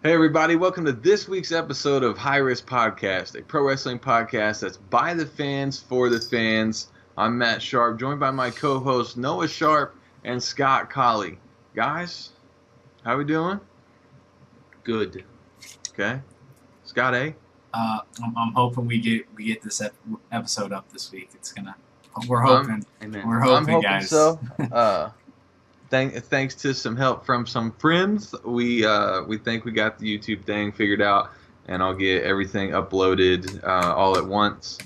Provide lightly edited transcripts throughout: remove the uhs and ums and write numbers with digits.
Hey everybody, welcome to this week's episode of High Risk Podcast, a pro wrestling podcast that's by the fans for the fans. I'm Matt Sharp, joined by my co-hosts Noah Sharp and Scott Colley. Guys, how we doing? Good. Okay. Scott A? I'm hoping we get this episode up this week. We're hoping. Amen. We're I'm hoping, hoping guys. so. Thanks to some help from some friends, we think we got the YouTube thing figured out, and I'll get everything uploaded all at once.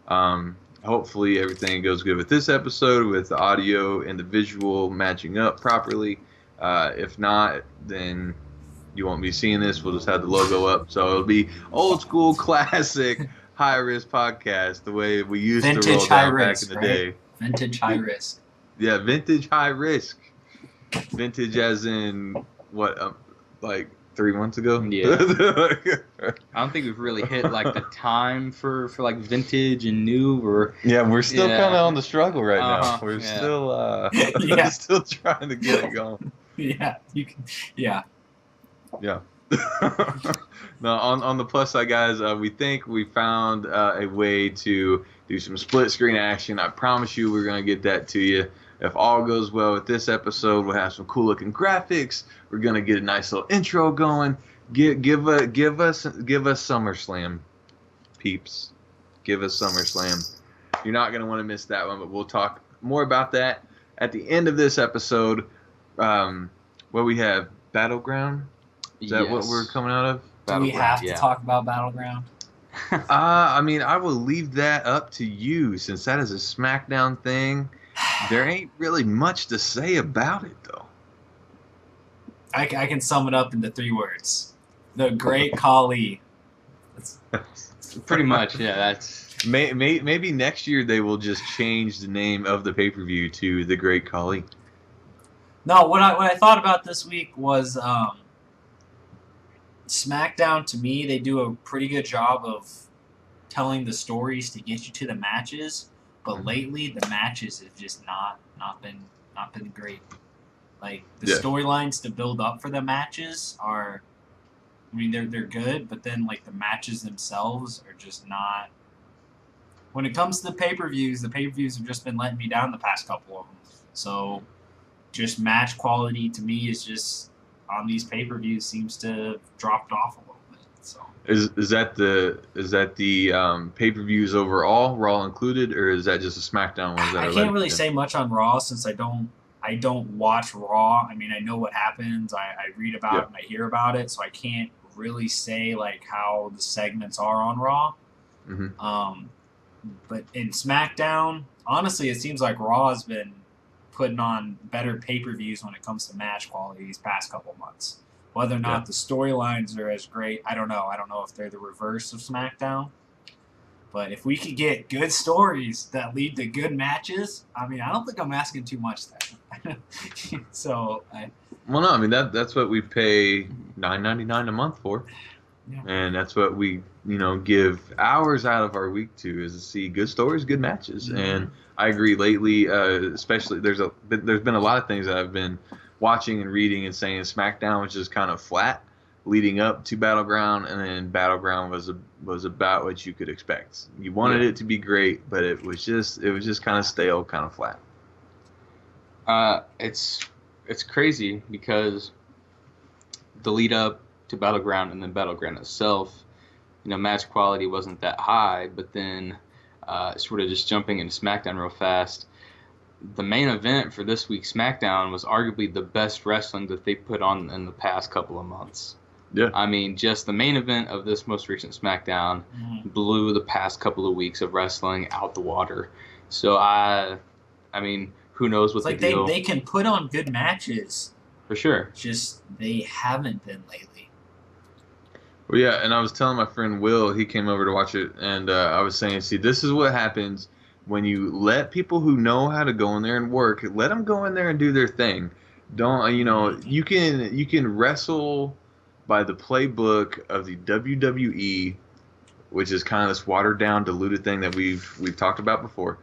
Hopefully everything goes good with this episode, with the audio and the visual matching up properly. If not, then you won't be seeing this. We'll just have the logo up, so it'll be old school, classic High Risk Podcast, the way we used to roll down back in the day. Vintage high risk. Yeah, vintage high risk. Vintage as in what, like 3 months ago? Yeah. I don't think we've really hit like the time for like vintage and new or Yeah, we're still Yeah. kind of on the struggle right now. Uh-huh, We're yeah. still Yeah. still trying to get it going. Yeah, you can. Yeah, Yeah. No, on the plus side, guys, we think we found a way to do some split screen action. I promise you, we're gonna get that to you. If all goes well with this episode, we'll have some cool looking graphics. We're gonna get a nice little intro going. Give us SummerSlam, peeps. Give us SummerSlam. You're not gonna want to miss that one, but we'll talk more about that at the end of this episode. Where we have Battleground. Is that what we're coming out of? do we have to talk about Battleground? I mean, I will leave that up to you, since that is a SmackDown thing. There ain't really much to say about it, though. I can sum it up into 3 words: the Great Khali. pretty much. Yeah, that's Maybe next year they will just change the name of the pay-per-view to The Great Khali. No, what I thought about this week was SmackDown. To me, they do a pretty good job of telling the stories to get you to the matches. But lately, the matches have just not been great. Like the Yeah. storylines to build up for the matches are, I mean, they're good, but then like the matches themselves are just not. When it comes to the pay-per-views have just been letting me down the past couple of them. So, just match quality to me is just on these pay-per-views seems to have dropped off a little bit. So. Is that the pay-per-views overall, Raw included, or is that just a SmackDown ones? I can't really say much on Raw since I don't watch Raw. I mean, I know what happens. I read about it and I hear about it, so I can't really say like how the segments are on Raw. Mm-hmm. But in SmackDown, honestly, it seems like Raw has been putting on better pay-per-views when it comes to match quality these past couple months. Whether or not the storylines are as great, I don't know. I don't know if they're the reverse of SmackDown. But if we could get good stories that lead to good matches, I mean, I don't think I'm asking too much there. Well, no, I mean that's what we pay $9.99 a month for, Yeah. and that's what we give hours out of our week to, is to see good stories, good matches. Mhm. And I agree. Lately, especially there's been a lot of things that I've been watching and reading and saying SmackDown was just kind of flat leading up to Battleground, and then Battleground was about what you could expect. You wanted it to be great, but it was just kind of stale, kind of flat. it's crazy because the lead up to Battleground and then Battleground itself, match quality wasn't that high, but then sort of just jumping into SmackDown real fast. The main event for this week's SmackDown was arguably the best wrestling that they put on in the past couple of months. Yeah. I mean, just the main event of this most recent SmackDown blew the past couple of weeks of wrestling out the water. So I mean, who knows what It's like the deal? they can put on good matches, For sure. just they haven't been lately. Well, yeah, and I was telling my friend Will, he came over to watch it, and I was saying, see, this is what happens when you let people who know how to go in there and work, let them go in there and do their thing. Don't, you can wrestle by the playbook of the WWE, which is kind of this watered down, diluted thing that we've talked about before.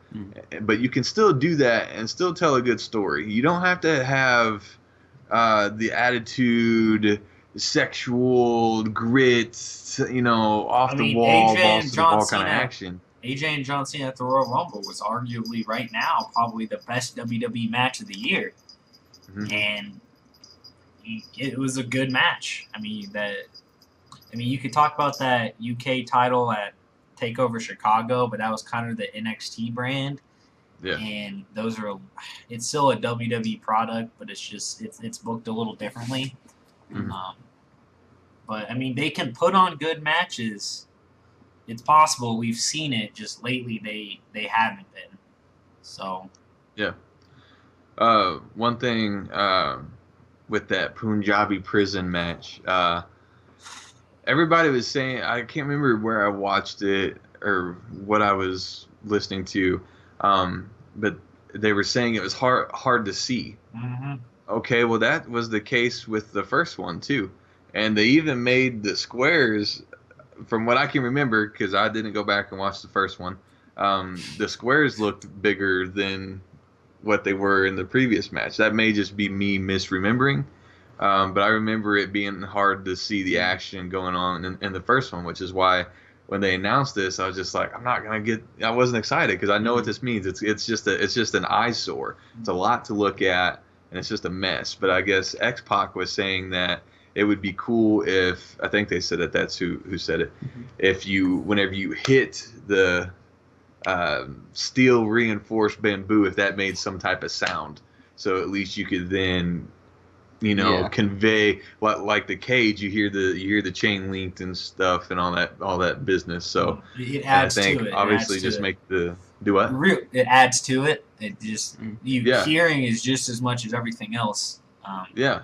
But you can still do that and still tell a good story. You don't have to have the attitude sexual grit, off I the mean, wall, AJ balls and to the John ball kind of Cena. action. AJ and John Cena at the Royal Rumble was arguably right now probably the best WWE match of the year, Mm-hmm. and it was a good match. I mean, you could talk about that UK title at Takeover Chicago, but that was kind of the NXT brand. Yeah. And it's still a WWE product, but it's booked a little differently. Mm-hmm. But I mean, they can put on good matches. It's possible. We've seen it. Just lately, they haven't been. So yeah. One thing with that Punjabi prison match, everybody was saying, I can't remember where I watched it or what I was listening to, but they were saying it was hard to see. mm-hmm. Okay, well that was the case with the first one too, and they even made the squares, from what I can remember, because I didn't go back and watch the first one. The squares looked bigger than what they were in the previous match. That may just be me misremembering, but I remember it being hard to see the action going on in the first one, which is why when they announced this, I was just like, I wasn't excited because I know what this means. It's just an eyesore. It's a lot to look at, and it's just a mess. But I guess X-Pac was saying that it would be cool if, I think they said that's who said it, if whenever you hit the steel reinforced bamboo, if that made some type of sound, so at least you could then convey what, like the cage, you hear the chain linked and stuff and all that business. So it adds I think to it. obviously just make the do what it adds to it. It just hearing is just as much as everything else. Yeah.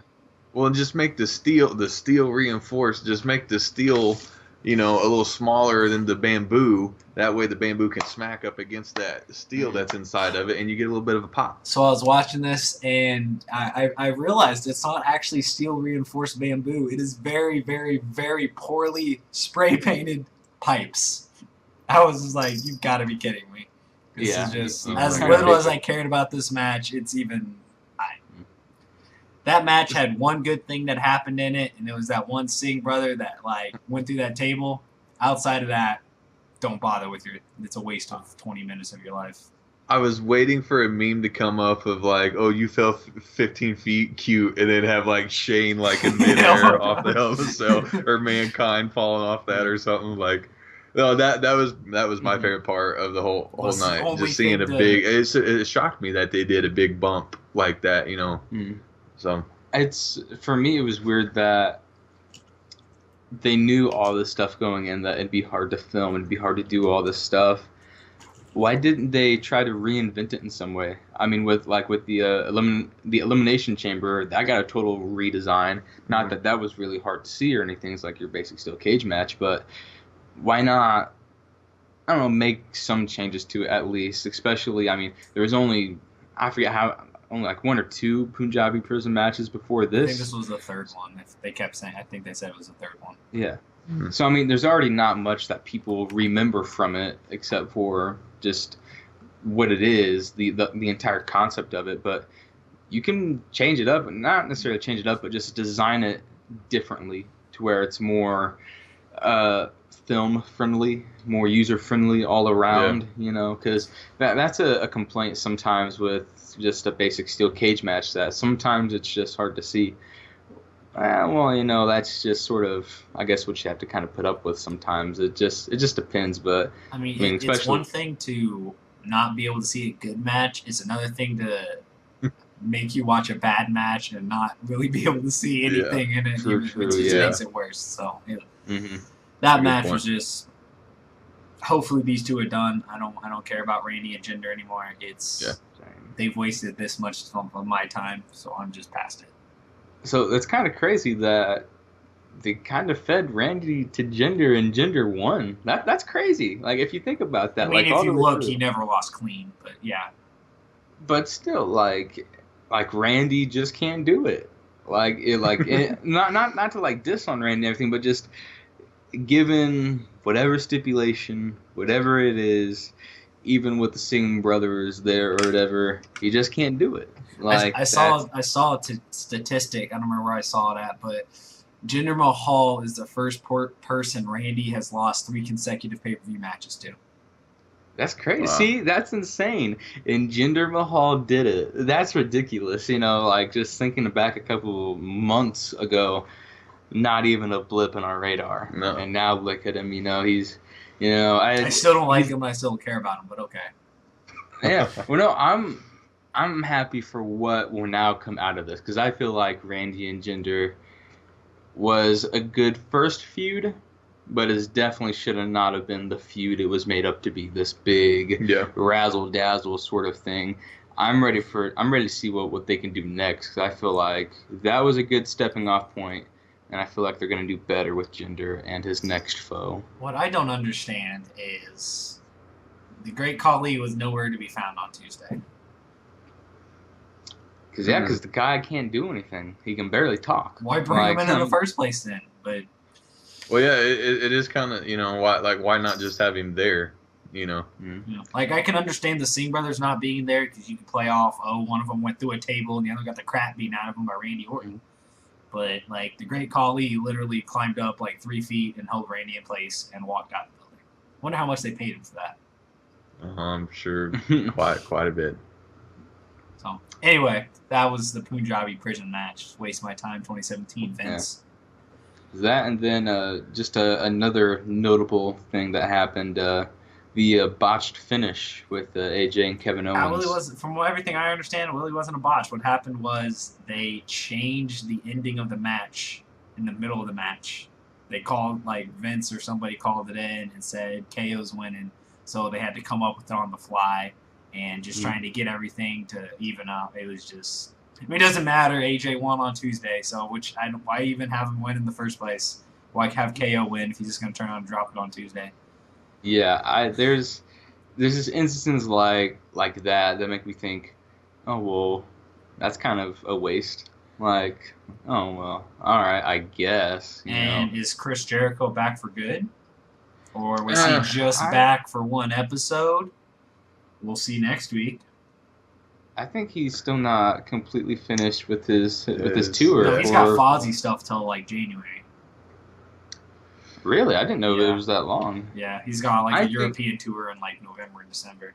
Well, just make the steel reinforced. Just make the steel, a little smaller than the bamboo. That way the bamboo can smack up against that steel that's inside of it, and you get a little bit of a pop. So I was watching this, and I realized it's not actually steel reinforced bamboo. It is very, very, very poorly spray painted pipes. I was just like, you've got to be kidding me. This is just, as little as I cared about this match, it's even... That match had one good thing that happened in it, and it was that one Singh brother that went through that table. Outside of that, don't bother with it's a waste of 20 minutes of your life. I was waiting for a meme to come up of oh, you fell 15 feet, cute, and then have Shane in midair off the Hell in a Cell, or Mankind falling off that or something No, that was my favorite part of the whole night. Just seeing a big. It shocked me that they did a big bump like that. So for me, it was weird that they knew all this stuff going in, that it'd be hard to film, it'd be hard to do all this stuff. Why didn't they try to reinvent it in some way? I mean, with the Elimination Chamber, that got a total redesign. Not that was really hard to see or anything. It's like your basic steel cage match, but why not? I don't know, make some changes to it at least. Especially, I mean, there was only only one or two Punjabi prison matches before this. I think this was the third one. They kept saying, I think they said it was the third one. Yeah. Mm-hmm. So, I mean, there's already not much that people remember from it except for just what it is, the entire concept of it. But you can change it up, not necessarily change it up, but just design it differently to where it's more film friendly, more user friendly all around, because that's a complaint sometimes with just a basic steel cage match, that sometimes it's just hard to see. That's just sort of, I guess, what you have to kind of put up with sometimes. It just depends, but I mean it's one thing to not be able to see a good match. It's another thing to make you watch a bad match and not really be able to see anything in it, which just makes it worse. So that match was just. Hopefully these two are done. I don't care about Randy and Jinder anymore. They've wasted this much of my time, so I'm just past it. So it's kind of crazy that they kind of fed Randy to Jinder and Jinder won. That's crazy. If you think about that. I mean, if you look, he never lost clean, but yeah. But still, Randy just can't do it. Not to diss on Randy and everything, but just given whatever stipulation, whatever it is, even with the Singh brothers there or whatever, he just can't do it. I saw a statistic. I don't remember where I saw it at, but Jinder Mahal is the first person Randy has lost 3 consecutive pay-per-view matches to. That's crazy. Wow. See, that's insane. And Jinder Mahal did it. That's ridiculous. Like just thinking back a couple months ago, not even a blip in our radar. No. And now look at him. He's, I still don't like him. I still don't care about him, but okay. Yeah. Well, no, I'm happy for what will now come out of this because I feel like Randy and Jinder was a good first feud, but it definitely should have not have been the feud it was made up to be, this big razzle dazzle sort of thing. I'm ready to see what they can do next because I feel like that was a good stepping off point, and I feel like they're going to do better with Jinder and his next foe. What I don't understand is the Great Khali was nowhere to be found on Tuesday. Because the guy can't do anything. He can barely talk. Why bring him in the first place then? But well, yeah, it is kind of why not just have him there? Like I can understand the Singh brothers not being there because you can play off. Oh, one of them went through a table and the other got the crap beaten out of him by Randy Orton. But like the Great Khali literally climbed up like 3 feet and held Randy in place and walked out the building. Wonder how much they paid him for that. I'm sure quite a bit. So anyway, that was the Punjabi prison match. Waste my time, 2017, Vince. Yeah. That and then just another notable thing that happened, the botched finish with AJ and Kevin Owens. Really wasn't, from everything I understand, it really wasn't a botch. What happened was they changed the ending of the match in the middle of the match. They called, like Vince or somebody called it in and said KO's winning, so they had to come up with it on the fly. And just trying to get everything to even up. It was just... I mean, it doesn't matter. AJ won on Tuesday, so why even have him win in the first place? Why have KO win if he's just going to turn around and drop it on Tuesday? Yeah, there's just instances like that make me think, oh, well, that's kind of a waste. Like, oh, well, all right, I guess. Is Chris Jericho back for good? Or was he just back for one episode? We'll see next week. I think he's still not completely finished with his tour. No, he's got Fozzy stuff till like January. Really? I didn't know it was that long. Yeah, he's got like a European tour in like November and December.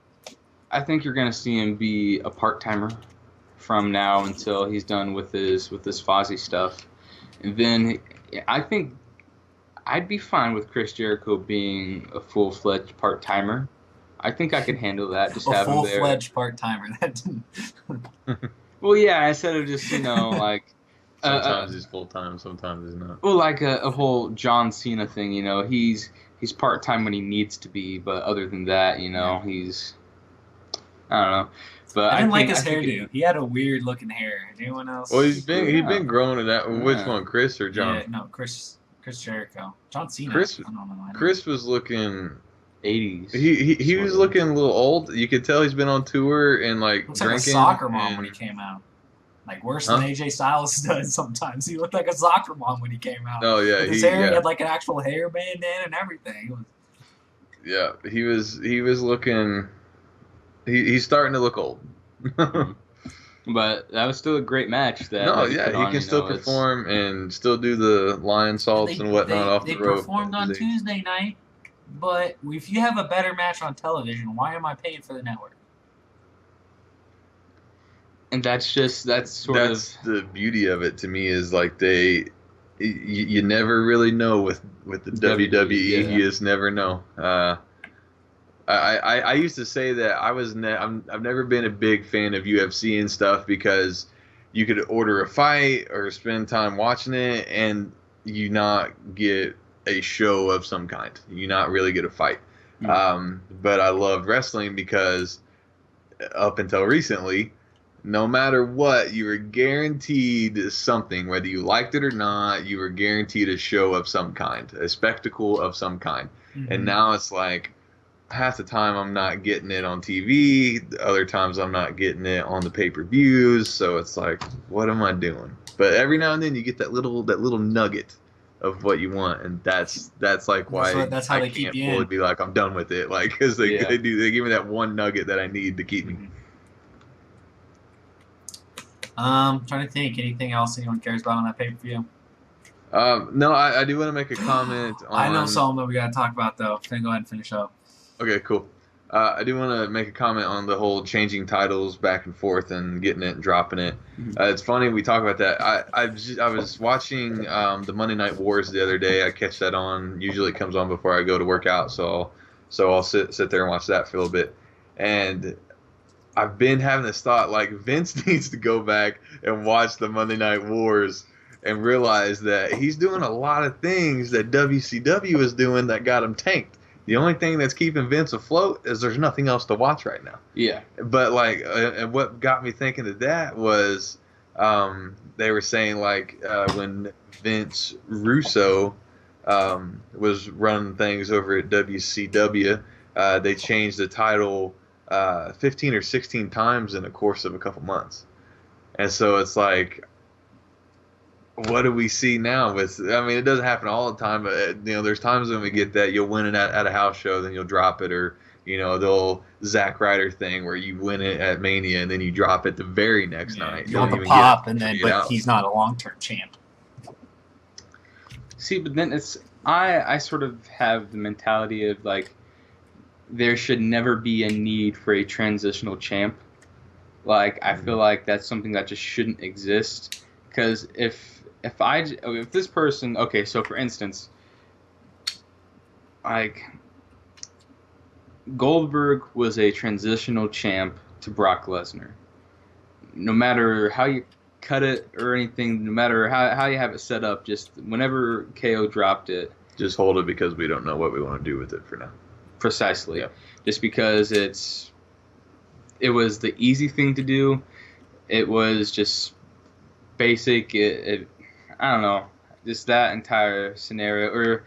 I think you're gonna see him be a part-timer from now until he's done with his Fozzy stuff. And then I think I'd be fine with Chris Jericho being a full-fledged part-timer. I think I could handle that. Just have him there. A full-fledged part-timer. That didn't... Well, yeah, instead of just, like... sometimes he's full-time, sometimes he's not. Well, like a whole John Cena thing, he's part-time when he needs to be, but other than that, he's... I don't know. But I didn't like his hairdo. He had a weird-looking hair. Anyone else? Well, he's been growing it out. Which one, Chris or John? Yeah, no, Chris Jericho. John Cena. Chris was looking... 80s. He was looking a little old. You could tell he's been on tour and like looks drinking. Like a soccer mom when he came out. Like worse than AJ Styles does sometimes. He looked like a soccer mom when he came out. Oh yeah, his hair he had like an actual hairband in and everything. Yeah, he was looking. He's starting to look old. But that was still a great match. He can still perform and still do the lion salts and whatnot off the rope. They performed on Tuesday night. But if you have a better match on television, why am I paying for the network? And that's the beauty of it to me is like you never really know with the WWE. You just never know. I used to say that I've never been a big fan of UFC and stuff because you could order a fight or spend time watching it and you not get a show of some kind. You not really get a fight. But I loved wrestling because up until recently, no matter what, you were guaranteed something. Whether you liked it or not, you were guaranteed a show of some kind, a spectacle of some kind. Mm-hmm. And now it's like half the time I'm not getting it on TV. Other times I'm not getting it on the pay-per-views. So it's like, what am I doing? But every now and then you get that little nugget of what you want, and that's like why that's how they keep you in. Fully be like, I'm done with it, like because they give me that one nugget that I need to keep me. Trying to think anything else anyone cares about on that pay-per-view. No, I do want to make a comment on. I know something that we gotta talk about though. Then go ahead and finish up. Okay, cool. I do want to make a comment on the whole changing titles back and forth and getting it and dropping it. It's funny we talk about that. I was watching the Monday Night Wars the other day. I catch that on. Usually it comes on before I go to work out, so I'll sit there and watch that for a little bit. And I've been having this thought like Vince needs to go back and watch the Monday Night Wars and realize that he's doing a lot of things that WCW is doing that got him tanked. The only thing that's keeping Vince afloat is there's nothing else to watch right now. Yeah. But like, and what got me thinking of that was, they were saying like when Vince Russo was running things over at WCW, they changed the title 15 or 16 times in the course of a couple months, and so it's like, what do we see now? I mean, it doesn't happen all the time, but there's times when we get that you'll win it at a house show, then you'll drop it, or the old Zack Ryder thing where you win it at Mania and then you drop it the very next night. You want the pop, but he's not a long-term champ. See, but then I sort of have the mentality of like, there should never be a need for a transitional champ. Like, I feel like that's something that just shouldn't exist, because if this person, okay, so for instance, like, Goldberg was a transitional champ to Brock Lesnar. No matter how you cut it or anything, no matter how you have it set up, just whenever KO dropped it, just hold it because we don't know what we want to do with it for now. Precisely. Yeah. Just because it was the easy thing to do. It was just basic. I don't know. Just that entire scenario, or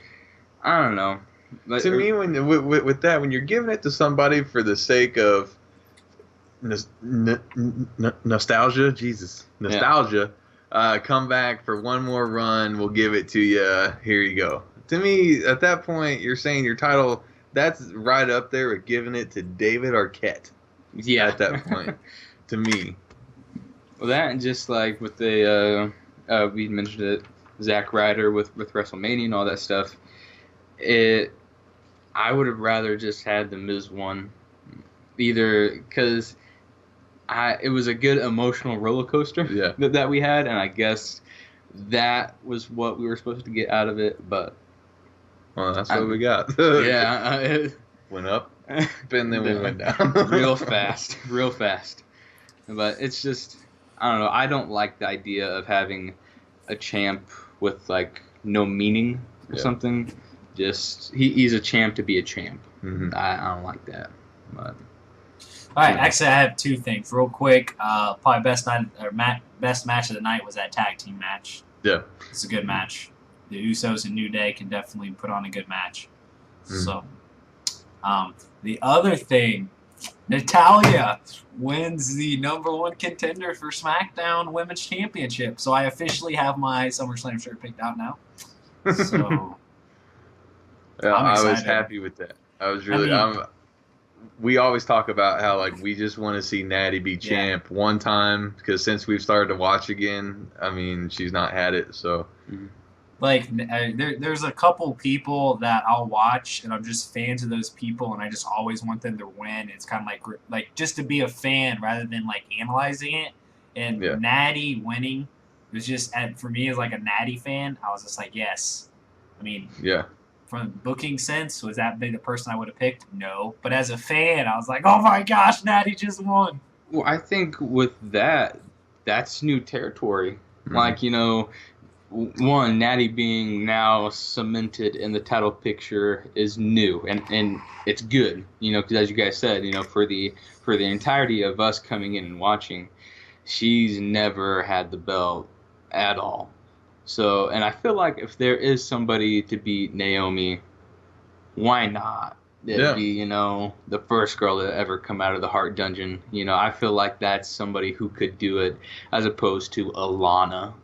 I don't know. To me, with that, when you're giving it to somebody for the sake of nostalgia, come back for one more run, we'll give it to you. Here you go. To me, at that point, you're saying your title, that's right up there with giving it to David Arquette. Yeah. At that point, to me. Well, that and just like with the we mentioned it, Zack Ryder with WrestleMania and all that stuff. I would have rather just had the Miz one, either because it was a good emotional roller coaster that we had, and I guess that was what we were supposed to get out of it. But that's what we got. It went up, and then we went down real fast. But it's just, I don't know. I don't like the idea of having a champ with like no meaning or something. Just he's a champ to be a champ. Mm-hmm. I don't like that. But all right, actually, I have two things real quick. Probably best match of the night was that tag team match. Yeah, it's a good match. The Usos and New Day can definitely put on a good match. So, the other thing, Natalya wins the #1 contender for SmackDown Women's Championship. So I officially have my SummerSlam shirt picked out now. So I was happy with that. I was really. We always talk about how like we just want to see Natty be champ one time, because since we've started to watch again, I mean, she's not had it. So. Like, there's a couple people that I'll watch, and I'm just fans of those people, and I just always want them to win. It's kind of like just to be a fan rather than like analyzing it. And Natty winning was just, for me as like a Natty fan, I was just like, yes. I mean, from a booking sense, was that the person I would have picked? No. But as a fan, I was like, oh my gosh, Natty just won. Well, I think with that's new territory. Like, one, Natty being now cemented in the title picture is new, and it's good, because as you guys said, for the entirety of us coming in and watching, she's never had the belt at all. So, and I feel like if there is somebody to beat Naomi, why not? It'd be, the first girl to ever come out of the Heart Dungeon. I feel like that's somebody who could do it, as opposed to Alana.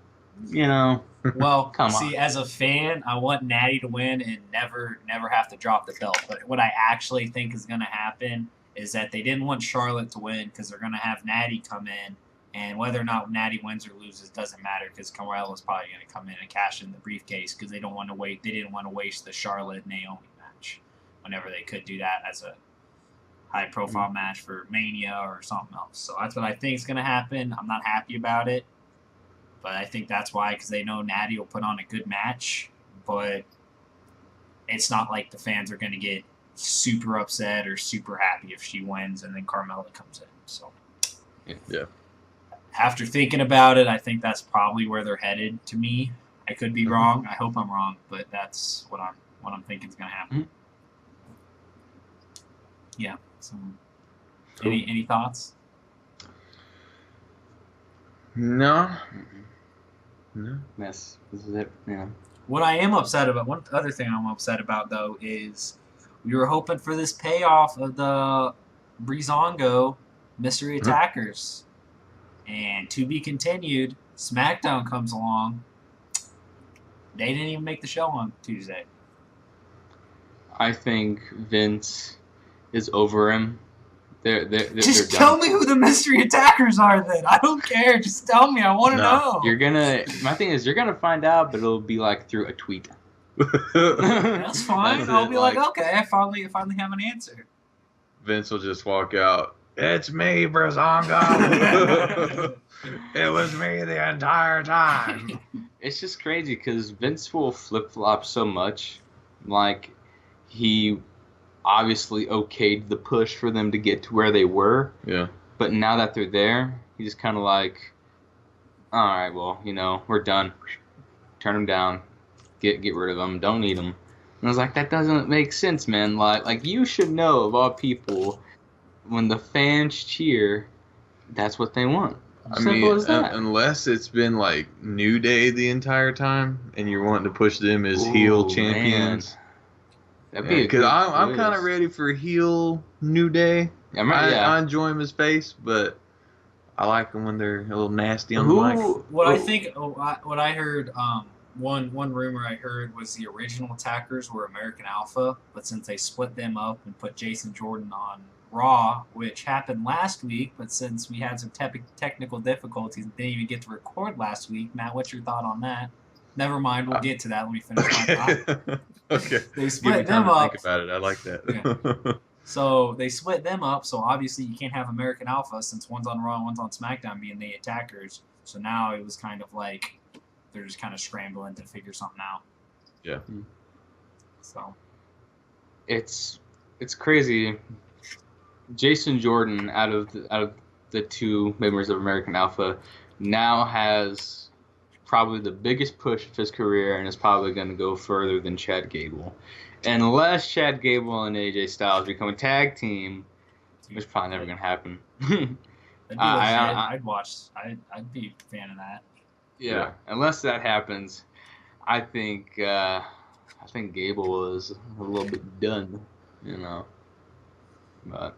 Well, come see, as a fan, I want Natty to win and never have to drop the belt. But what I actually think is going to happen is that they didn't want Charlotte to win because they're going to have Natty come in And whether or not Natty wins or loses doesn't matter because Carmella's probably going to come in and cash in the briefcase because they don't want to wait. They didn't want to waste the Charlotte Naomi match whenever they could do that as a high-profile match for Mania or something else. So that's what I think is going to happen. I'm not happy about it, but I think that's why because they know Natty will put on a good match, but it's not like the fans are going to get super upset or super happy if she wins and then Carmella comes in. So yeah. After thinking about it, I think that's probably where they're headed. To me, I could be wrong. I hope I'm wrong, but that's what I'm thinking is going to happen. Yeah. So, Cool. any thoughts? No. This is it. Yeah. What I am upset about, one other thing I'm upset about though, is we were hoping for this payoff of the Breezango mystery attackers. And to be continued, SmackDown comes along. They didn't even make the show on Tuesday. I think Vince is over him. They're Just tell me who the mystery attackers are then. I don't care. Just tell me. I want to know. My thing is, you're gonna find out, but it'll be like through a tweet. That's fine. That's I'll it, be like, okay, I finally have an answer. Vince will just walk out. It's me, Breezango. It was me the entire time. It's just crazy because Vince will flip-flop so much. Like, he obviously okayed the push for them to get to where they were. Yeah. But now that they're there, he's just kind of like, all right, well, we're done. Turn them down. Get rid of them. Don't need them. And I was like, that doesn't make sense, man. Like you should know, of all people, when the fans cheer, that's what they want. Simple as that. Unless it's been like New Day the entire time, and you're wanting to push them as heel champions. That'd be because I'm kind of ready for heel New Day. I enjoy them as face, but I like them when they're a little nasty on the mic. What I heard, one rumor I heard was the original attackers were American Alpha, but since they split them up and put Jason Jordan on Raw, which happened last week, but since we had some technical difficulties and didn't even get to record last week, Matt, what's your thought on that? Never mind, we'll get to that when we finish my thought. Okay. They split them up. Think about it. I like that. Yeah. So they split them up, so obviously you can't have American Alpha since one's on Raw and one's on SmackDown being the attackers. So now it was kind of like they're just kind of scrambling to figure something out. Yeah. So it's crazy. Jason Jordan, out of the two members of American Alpha, now has probably the biggest push of his career and is probably going to go further than Chad Gable. Unless Chad Gable and AJ Styles become a tag team, which is probably never going to happen. I'd watch. I'd be a fan of that. Yeah, unless that happens, I think Gable is a little bit done, But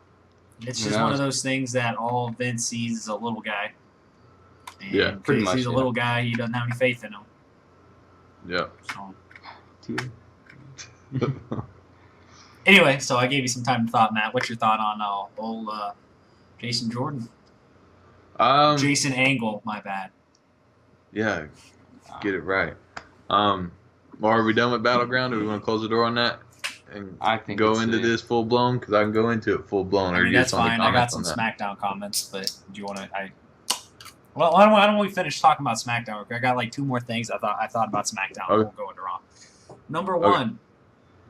it's just one of those things that all Vince sees is a little guy. And pretty much. He's a little guy. He doesn't have any faith in him. Yeah. So. Anyway, so I gave you some time to thought, Matt. What's your thought on old Jason Jordan? Jason Angle, my bad. Yeah, get it right. Well, are we done with Battleground? Do we want to close the door on that and I think go into this full blown? Because I can go into it full blown. I mean, that's fine. I got some SmackDown comments, but do you want to? Well, why don't we finish talking about SmackDown? I got like two more things I thought about SmackDown. Okay. We'll go into Raw. Number one,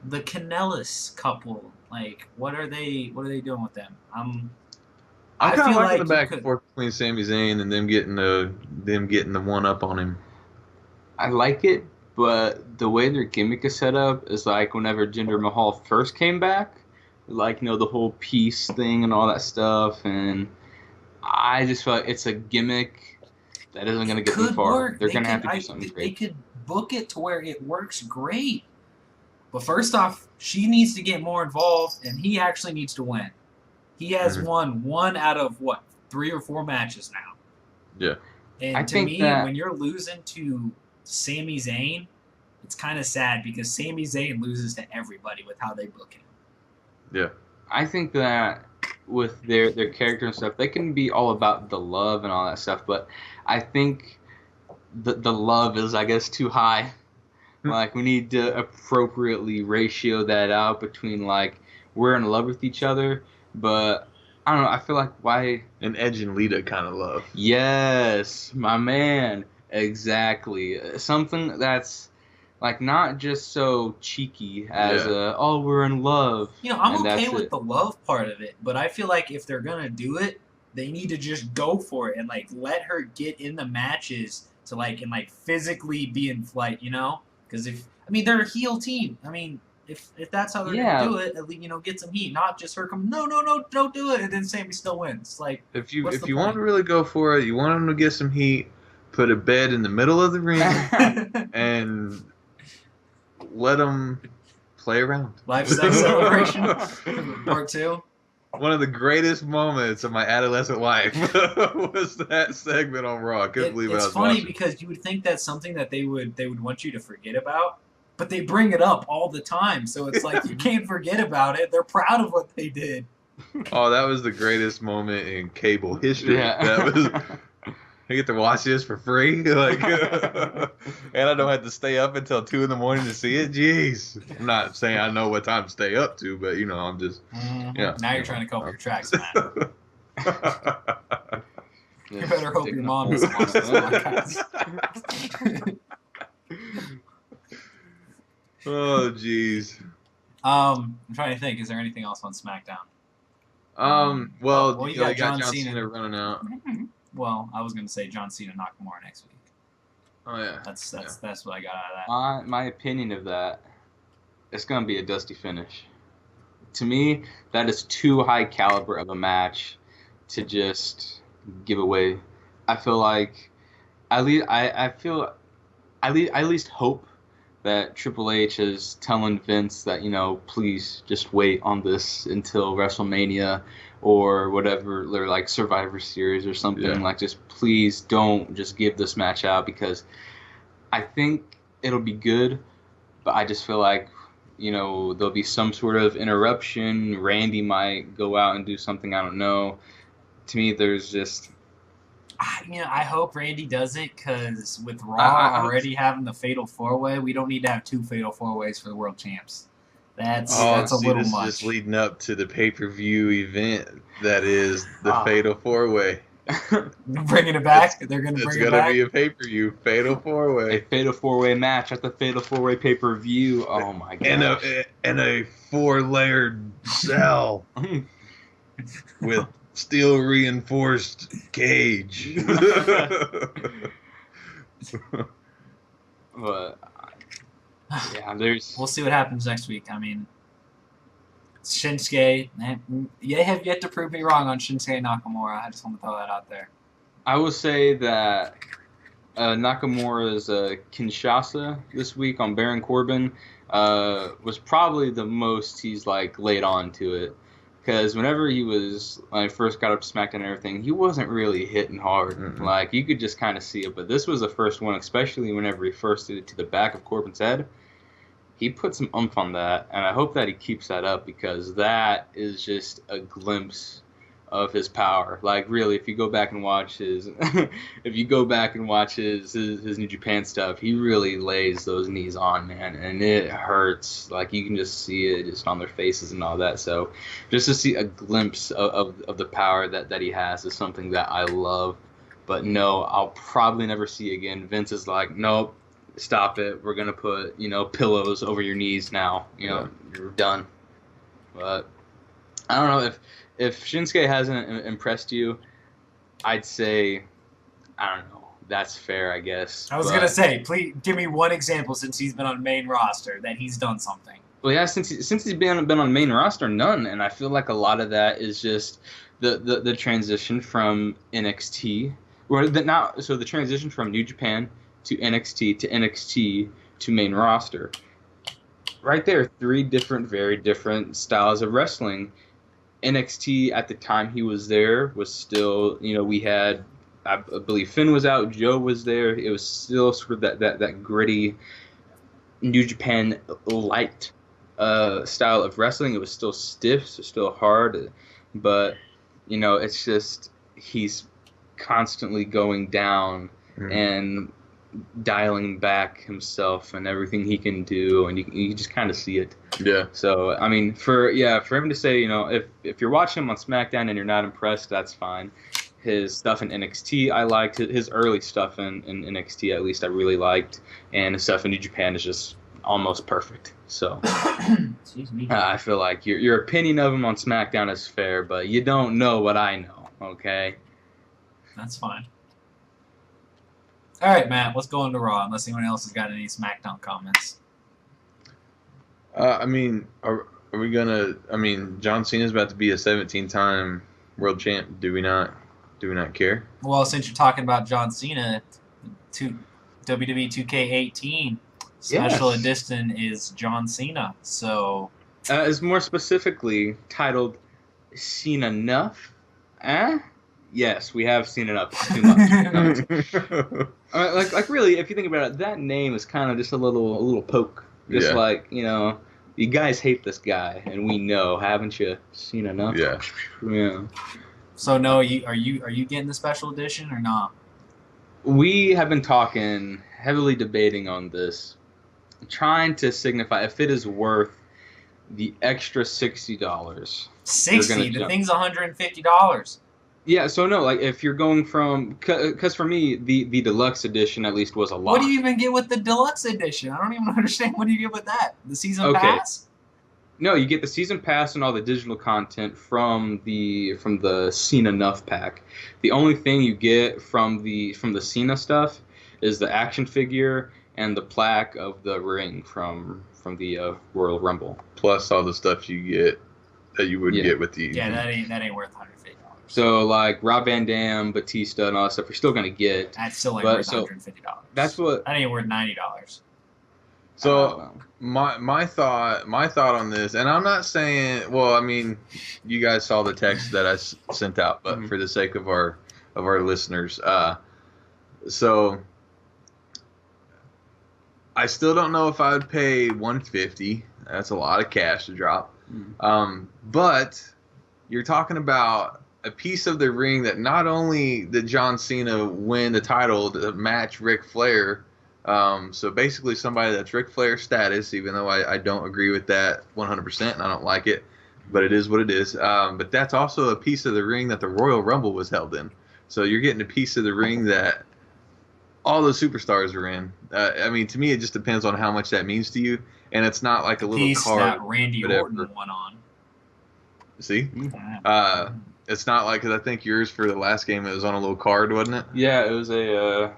the Kanellis couple. Like, what are they doing with them? I'm kind of liking the back and forth between Sami Zayn and them getting the one up on him. I like it, but the way their gimmick is set up is like whenever Jinder Mahal first came back, like the whole peace thing and all that stuff, and I just feel like it's a gimmick that isn't going to get them far. They're going to have to do something great. They could book it to where it works great. But first off, she needs to get more involved, and he actually needs to win. He has won one out of, 3 or 4 matches now. Yeah. And to me, when you're losing to Sami Zayn, it's kind of sad because Sami Zayn loses to everybody with how they book him. Yeah. I think that with their character and stuff, they can be all about the love and all that stuff, but I think the love is, I guess, too high. Like, we need to appropriately ratio that out between, like, we're in love with each other, but I don't know, I feel like why... An Edge and Lita kind of love. Yes, my man. Exactly. Something that's, like, not just so cheeky as oh, we're in love. I'm okay with the love part of it, but I feel like if they're going to do it, they need to just go for it and, like, let her get in the matches to, like, and, like, physically be in flight, Because they're a heel team. If that's how they're gonna do it, at least get some heat, not just her come. No, don't do it, and then Sammy still wins. Like, if you want to really go for it, you want them to get some heat. Put a bed in the middle of the ring and let them play around. Live sex celebration, part 2. One of the greatest moments of my adolescent life was that segment on Raw. I couldn't believe it's I was funny watching. Because you would think that's something that they would want you to forget about, but they bring it up all the time. So it's like you can't forget about it. They're proud of what they did. Oh, that was the greatest moment in cable history. Yeah. That was. I get to watch this for free, like, and I don't have to stay up until 2 a.m. to see it. Jeez, I'm not saying I know what time to stay up to, but I'm just, Now you're trying to cover your tracks, man. You better hope your mom doesn't watch this podcast. Oh, jeez. I'm trying to think. Is there anything else on SmackDown? Well, you got got John Cena running out. Well, I was going to say John Cena Nakamura next week. Oh yeah, that's what I got out of that. My opinion of that, it's gonna be a dusty finish. To me, that is too high caliber of a match to just give away. I feel like at least hope that Triple H is telling Vince that please just wait on this until WrestleMania or whatever, or like Survivor Series or something. Yeah. Like, just please don't just give this match out, because I think it'll be good, but I just feel like there'll be some sort of interruption. Randy might go out and do something, I don't know. To me, there's just... I hope Randy does it, because with Raw already having the Fatal 4-Way, we don't need to have 2 Fatal 4-Ways for the World Champs. That's a little much. Just leading up to the pay-per-view event that is the Fatal 4-Way. Bringing it back? They're going to bring it back? It's going to be a pay-per-view, Fatal 4-Way. A Fatal 4-Way match at the Fatal 4-Way pay-per-view. Oh, my God. And a 4-layered cell with steel reinforced cage. But yeah, we'll see what happens next week. Shinsuke, they have yet to prove me wrong on Shinsuke Nakamura. I just want to throw that out there. I will say that Nakamura's Kinshasa this week on Baron Corbin was probably the most he's laid on to it. Because whenever when I first got up to SmackDown and everything, he wasn't really hitting hard. Mm-hmm. You could just kind of see it. But this was the first one, especially whenever he first did it to the back of Corbin's head. He put some oomph on that, and I hope that he keeps that up, because that is just a glimpse of his power. Really, if you go back and watch his New Japan stuff, he really lays those knees on, man, and it hurts. You can just see it just on their faces and all that. So just to see a glimpse of the power that he has is something that I love. But no, I'll probably never see again. Vince is like, nope, stop it. We're gonna put pillows over your knees now. You're done. But I don't know if Shinsuke hasn't impressed you, I'd say, I don't know. That's fair, I guess. I was going to say, please give me one example since he's been on main roster that he's done something. Well, yeah, since he's been on main roster, none. And I feel like a lot of that is just the transition from NXT. So the transition from New Japan to NXT to main roster. Right there, 3 very different styles of wrestling. NXT at the time he was there was still, we had, I believe Finn was out, Joe was there. It was still sort of that gritty New Japan light style of wrestling. It was still stiff, so still hard. but it's just he's constantly going down and dialing back himself and everything he can do, and you just kind of see it. Yeah. So I mean, for him to say, if you're watching him on SmackDown and you're not impressed, that's fine. His stuff in NXT, I liked. His early stuff in NXT, at least, I really liked, and his stuff in New Japan is just almost perfect. So Excuse me. I feel like your opinion of him on SmackDown is fair, but you don't know what I know. Okay. That's fine. All right, Matt, let's go into Raw, unless anyone else has got any SmackDown comments. I mean, are we gonna? I mean, John Cena's about to be a 17-time world champ. Do we not care? Well, since you're talking about John Cena, WWE 2K18 special edition is John Cena. So is more specifically titled Cena Nuff. Yes, we have seen it up too much. Like really, if you think about it, that name is kind of just a little poke. Just like, you guys hate this guy, and we know, haven't you seen enough? Yeah. Yeah. So no, are you getting the special edition or not? We have been talking, heavily debating on this, trying to signify if it is worth the extra $60. 60? The thing's $150. Yeah, so no, like if you're going from, because for me, the deluxe edition at least was a lot. What do you even get with the deluxe edition? I don't even understand. What do you get with that? The season pass? No, you get the season pass and all the digital content from the Cena Nuff pack. The only thing you get from the Cena stuff is the action figure and the plaque of the ring from the Royal Rumble. Plus all the stuff you get that you would get with the. Yeah, that ain't worth $150. So like Rob Van Dam, Batista, and all that stuff, you're still gonna get. That still ain't worth $150. That's what. That ain't worth $90. So my thought on this, and I'm not saying. Well, I mean, you guys saw the text that I sent out, but for the sake of our listeners, so I still don't know if I would pay $150. That's a lot of cash to drop. But you're talking about a piece of the ring that not only did John Cena win the title to match Ric Flair, so basically somebody that's Ric Flair status, even though I don't agree with that 100% and I don't like it, but it is what it is. But that's also a piece of the ring that the Royal Rumble was held in. So you're getting a piece of the ring that all the superstars are in. I mean, to me, it just depends on how much that means to you. And it's not like a little piece card that Randy Orton won on. See? It's not like, because I think yours for the last game, it was on a little card, wasn't it? Yeah, it was a...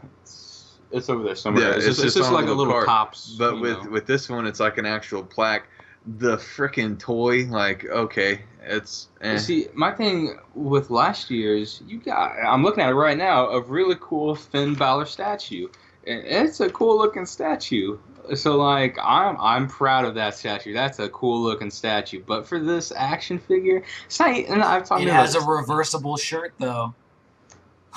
It's over there somewhere. Yeah, it's just like a little card. Pops. But with this one, it's like an actual plaque. The frickin' toy, like, okay, it's... See, my thing with last year's, I'm looking at it right now, a really cool Finn Balor statue. It's a cool looking statue. So like I'm proud of that statue. That's a cool looking statue. But for this action figure, it's not. And I've talked it has a reversible shirt though.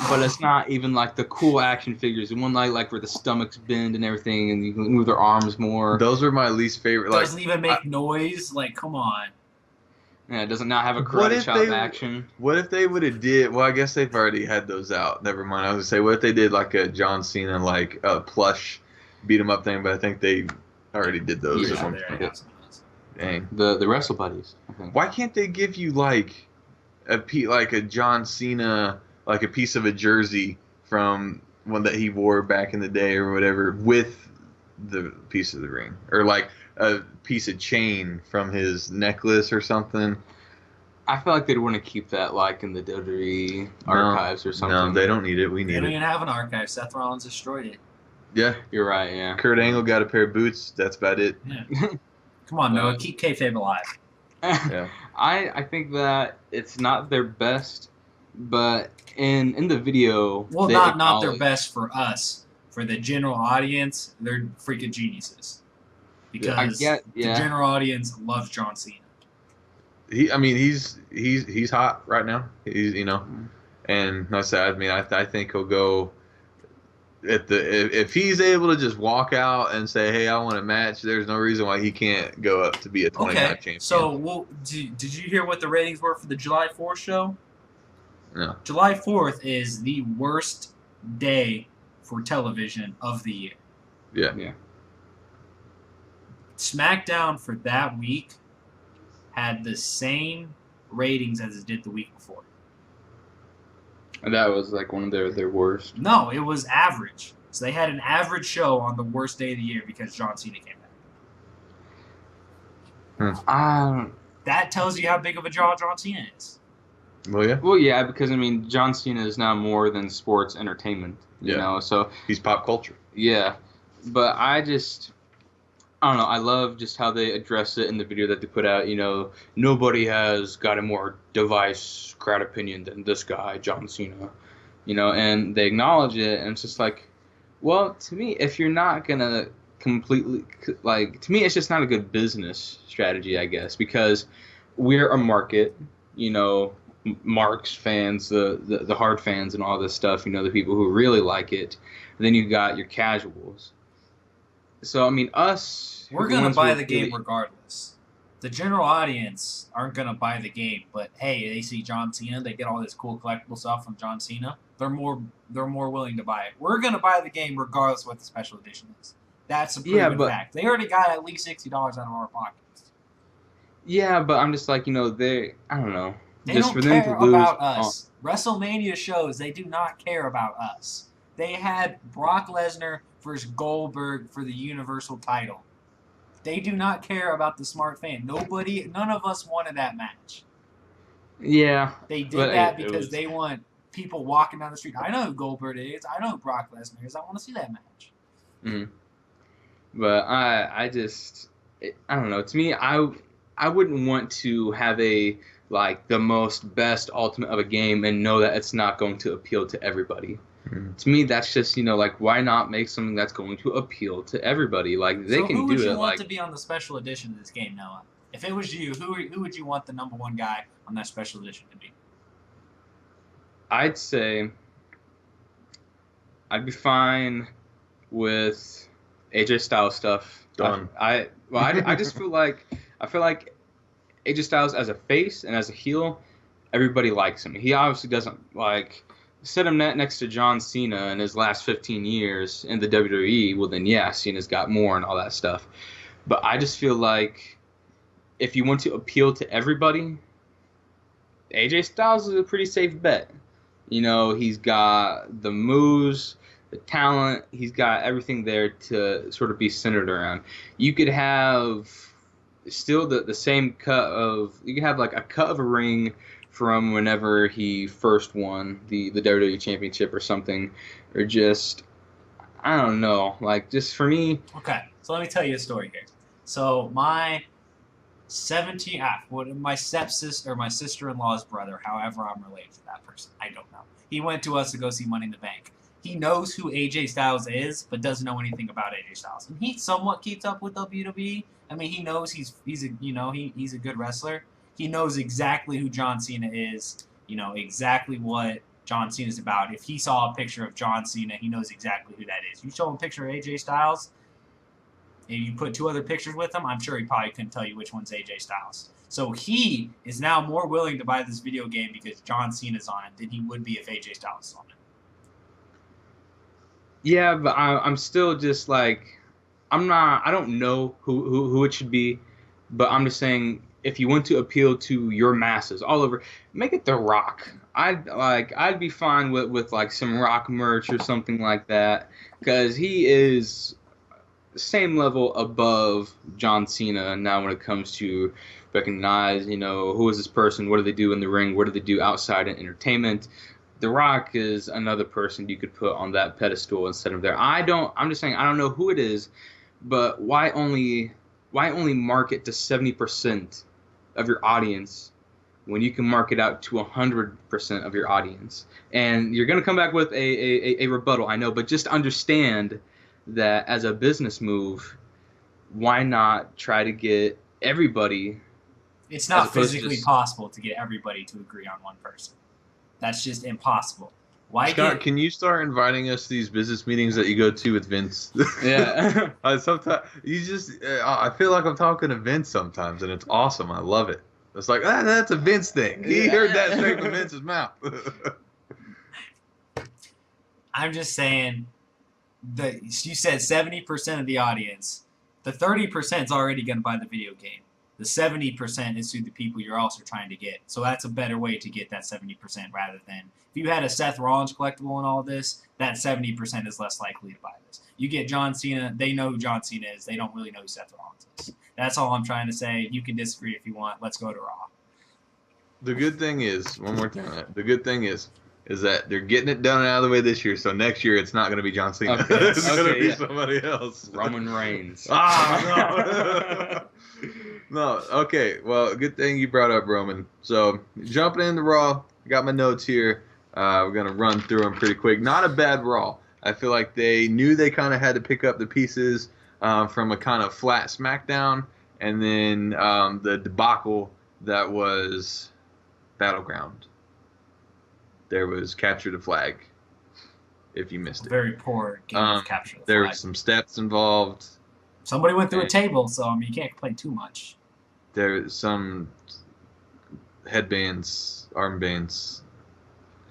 But it's not even like the cool action figures. The one like where the stomachs bend and everything, and you can move their arms more. Those are my least favorite. Like, doesn't even make noise. Like, come on. Yeah, it does not have a karate chop action. What if they would have did? Well, I guess they've already had those out. Never mind. I was gonna say, what if they did like a John Cena like plush beat 'em up thing? But I think they already did those. Yeah, dang. The Wrestle Buddies. Why can't they give you like a John Cena, like a piece of a jersey from one that he wore back in the day or whatever with the piece of the ring, or like a piece of chain from his necklace or something? I feel like they'd want to keep that like in the WWE archives or something. No, they don't need it. We need it. They don't even have an archive. Seth Rollins destroyed it. Yeah, you're right. Yeah, Kurt Angle got a pair of boots. That's about it. Yeah. Come on, Noah. Keep kayfabe alive. Yeah. I think that it's not their best, but in the video, well, not their best for us. For the general audience, they're freaking geniuses. Because the general audience loves John Cena. He's hot right now. He's and like I said, I mean, I think he'll go if he's able to just walk out and say, "Hey, I want a match," there's no reason why he can't go up to be a 20-time Okay, champion. so did you hear what the ratings were for the July 4th show? No. July 4th is the worst day for television of the year. Yeah. SmackDown for that week had the same ratings as it did the week before. And that was like one of their worst. No, it was average. So they had an average show on the worst day of the year because John Cena came back. That tells you how big of a draw John Cena is. Well, yeah, because I mean, John Cena is now more than sports entertainment. You know, so he's pop culture. Yeah, but I don't know. I love just how they address it in the video that they put out. You know, nobody has got a more diverse crowd opinion than this guy, John Cena. You know, and they acknowledge it, and it's just like, well, to me, if you're not gonna completely to me, it's just not a good business strategy, I guess, because we're a market. You know, Mark's fans, the hard fans, and all this stuff. You know, the people who really like it. And then you got your casuals. So, I mean, we're going to buy the game regardless. The general audience aren't going to buy the game, but hey, they see John Cena, they get all this cool collectible stuff from John Cena. They're more willing to buy it. We're going to buy the game regardless of what the special edition is. That's a proven fact. They already got at least $60 out of our pockets. Yeah, but I'm just like, you know, I don't know. They just don't for them care to lose, about us. WrestleMania shows, they do not care about us. They had Brock Lesnar versus Goldberg for the Universal title. They do not care about the smart fan. None of us wanted that match. Yeah. They did that because they want people walking down the street. I know who Goldberg is. I know who Brock Lesnar is. I want to see that match. Mm-hmm. But I don't know. To me, I wouldn't want to have the most best ultimate of a game and know that it's not going to appeal to everybody. Mm-hmm. To me, that's just, you know, like, why not make something that's going to appeal to everybody? Like, they can do it. Who would you want to be on the special edition of this game, Noah? If it was you, who would you want the number one guy on that special edition to be? I'd say I'd be fine with AJ Styles stuff. Done. I just feel like AJ Styles as a face and as a heel, everybody likes him. He obviously doesn't set him next to John Cena in his last 15 years in the WWE. Well, then yeah, Cena's got more and all that stuff. But I just feel like if you want to appeal to everybody, AJ Styles is a pretty safe bet. You know, he's got the moves, the talent, he's got everything there to sort of be centered around. You could have still the same you could have like a cut of a ring from whenever he first won the WWE Championship or something, or just, I don't know, like, just for me. Okay, so let me tell you a story here. So my my stepsister or my sister-in-law's brother, however I'm related to that person, I don't know. He went to us to go see Money in the Bank. He knows who AJ Styles is, but doesn't know anything about AJ Styles. And he somewhat keeps up with WWE. I mean, he knows he's a good wrestler. He knows exactly who John Cena is, you know, exactly what John Cena's about. If he saw a picture of John Cena, he knows exactly who that is. You show him a picture of AJ Styles, and you put two other pictures with him, I'm sure he probably couldn't tell you which one's AJ Styles. So he is now more willing to buy this video game because John Cena's on it than he would be if AJ Styles is on it. Yeah, but I'm still just like, I don't know who it should be, but I'm just saying, if you want to appeal to your masses all over, make it The Rock. I'd be fine with like some Rock merch or something like that, because he is the same level above John Cena now when it comes to recognize, you know, who is this person, what do they do in the ring, what do they do outside in entertainment. The Rock is another person you could put on that pedestal instead of there. I'm just saying, I don't know who it is, but why only market to 70% of your audience when you can market out to 100% of your audience? And you're going to come back with a rebuttal, I know, but just understand that as a business move, why not try to get everybody? It's not physically possible to get everybody to agree on one person. That's just impossible. Why Scott, can you start inviting us to these business meetings that you go to with Vince? Yeah. Sometimes you just, I feel like I'm talking to Vince sometimes, and it's awesome. I love it. It's like, that's a Vince thing. He heard that straight from Vince's mouth. I'm just saying that you said 70% of the audience. The 30% is already going to buy the video game. The 70% is to the people you're also trying to get. So that's a better way to get that 70% rather than if you had a Seth Rollins collectible and all this, that 70% is less likely to buy this. You get John Cena, they know who John Cena is. They don't really know who Seth Rollins is. That's all I'm trying to say. You can disagree if you want. Let's go to Raw. The good thing is, one more time, the good thing is that they're getting it done and out of the way this year. So next year it's not going to be John Cena. Okay. It's going to be somebody else. Roman Reigns. No. No. Okay. Well, good thing you brought up Roman. So jumping into Raw, I got my notes here. We're going to run through them pretty quick. Not a bad Raw. I feel like they knew they kind of had to pick up the pieces from a kind of flat SmackDown, and then the debacle that was Battleground. There was Capture the Flag, if you missed it. Very poor game of Capture the Flag. There were some steps involved. Somebody went through a table, so you can't complain too much. There's some headbands, armbands.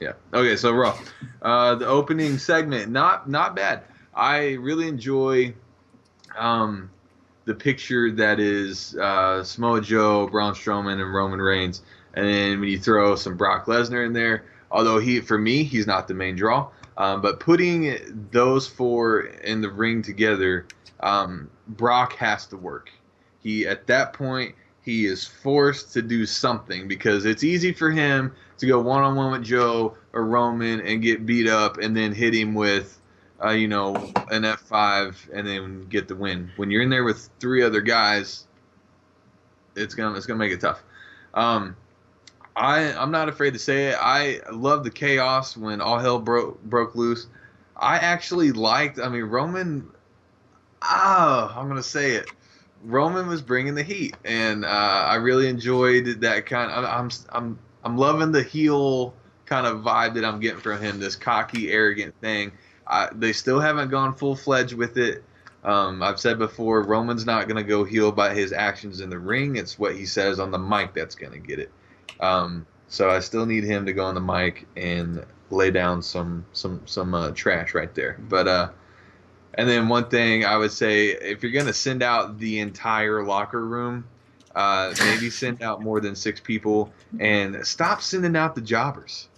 Yeah. Okay, so Raw. The opening segment, not bad. I really enjoy the picture that is Samoa Joe, Braun Strowman, and Roman Reigns. And then when you throw some Brock Lesnar in there, although for me, he's not the main draw. But putting those four in the ring together, Brock has to work. At that point, he is forced to do something because it's easy for him to go one-on-one with Joe or Roman and get beat up and then hit him with, an F5 and then get the win. When you're in there with three other guys, it's gonna make it tough. I'm not afraid to say it. I love the chaos when all hell broke loose. I actually liked. Roman. I'm gonna say it. Roman was bringing the heat, and I really enjoyed that kind. I'm loving the heel kind of vibe that I'm getting from him. This cocky, arrogant thing. They still haven't gone full-fledged with it. I've said before, Roman's not gonna go heel by his actions in the ring. It's what he says on the mic that's gonna get it. So I still need him to go on the mic and lay down some trash right there. But and then one thing I would say, if you're gonna send out the entire locker room, maybe send out more than 6 people and stop sending out the jobbers.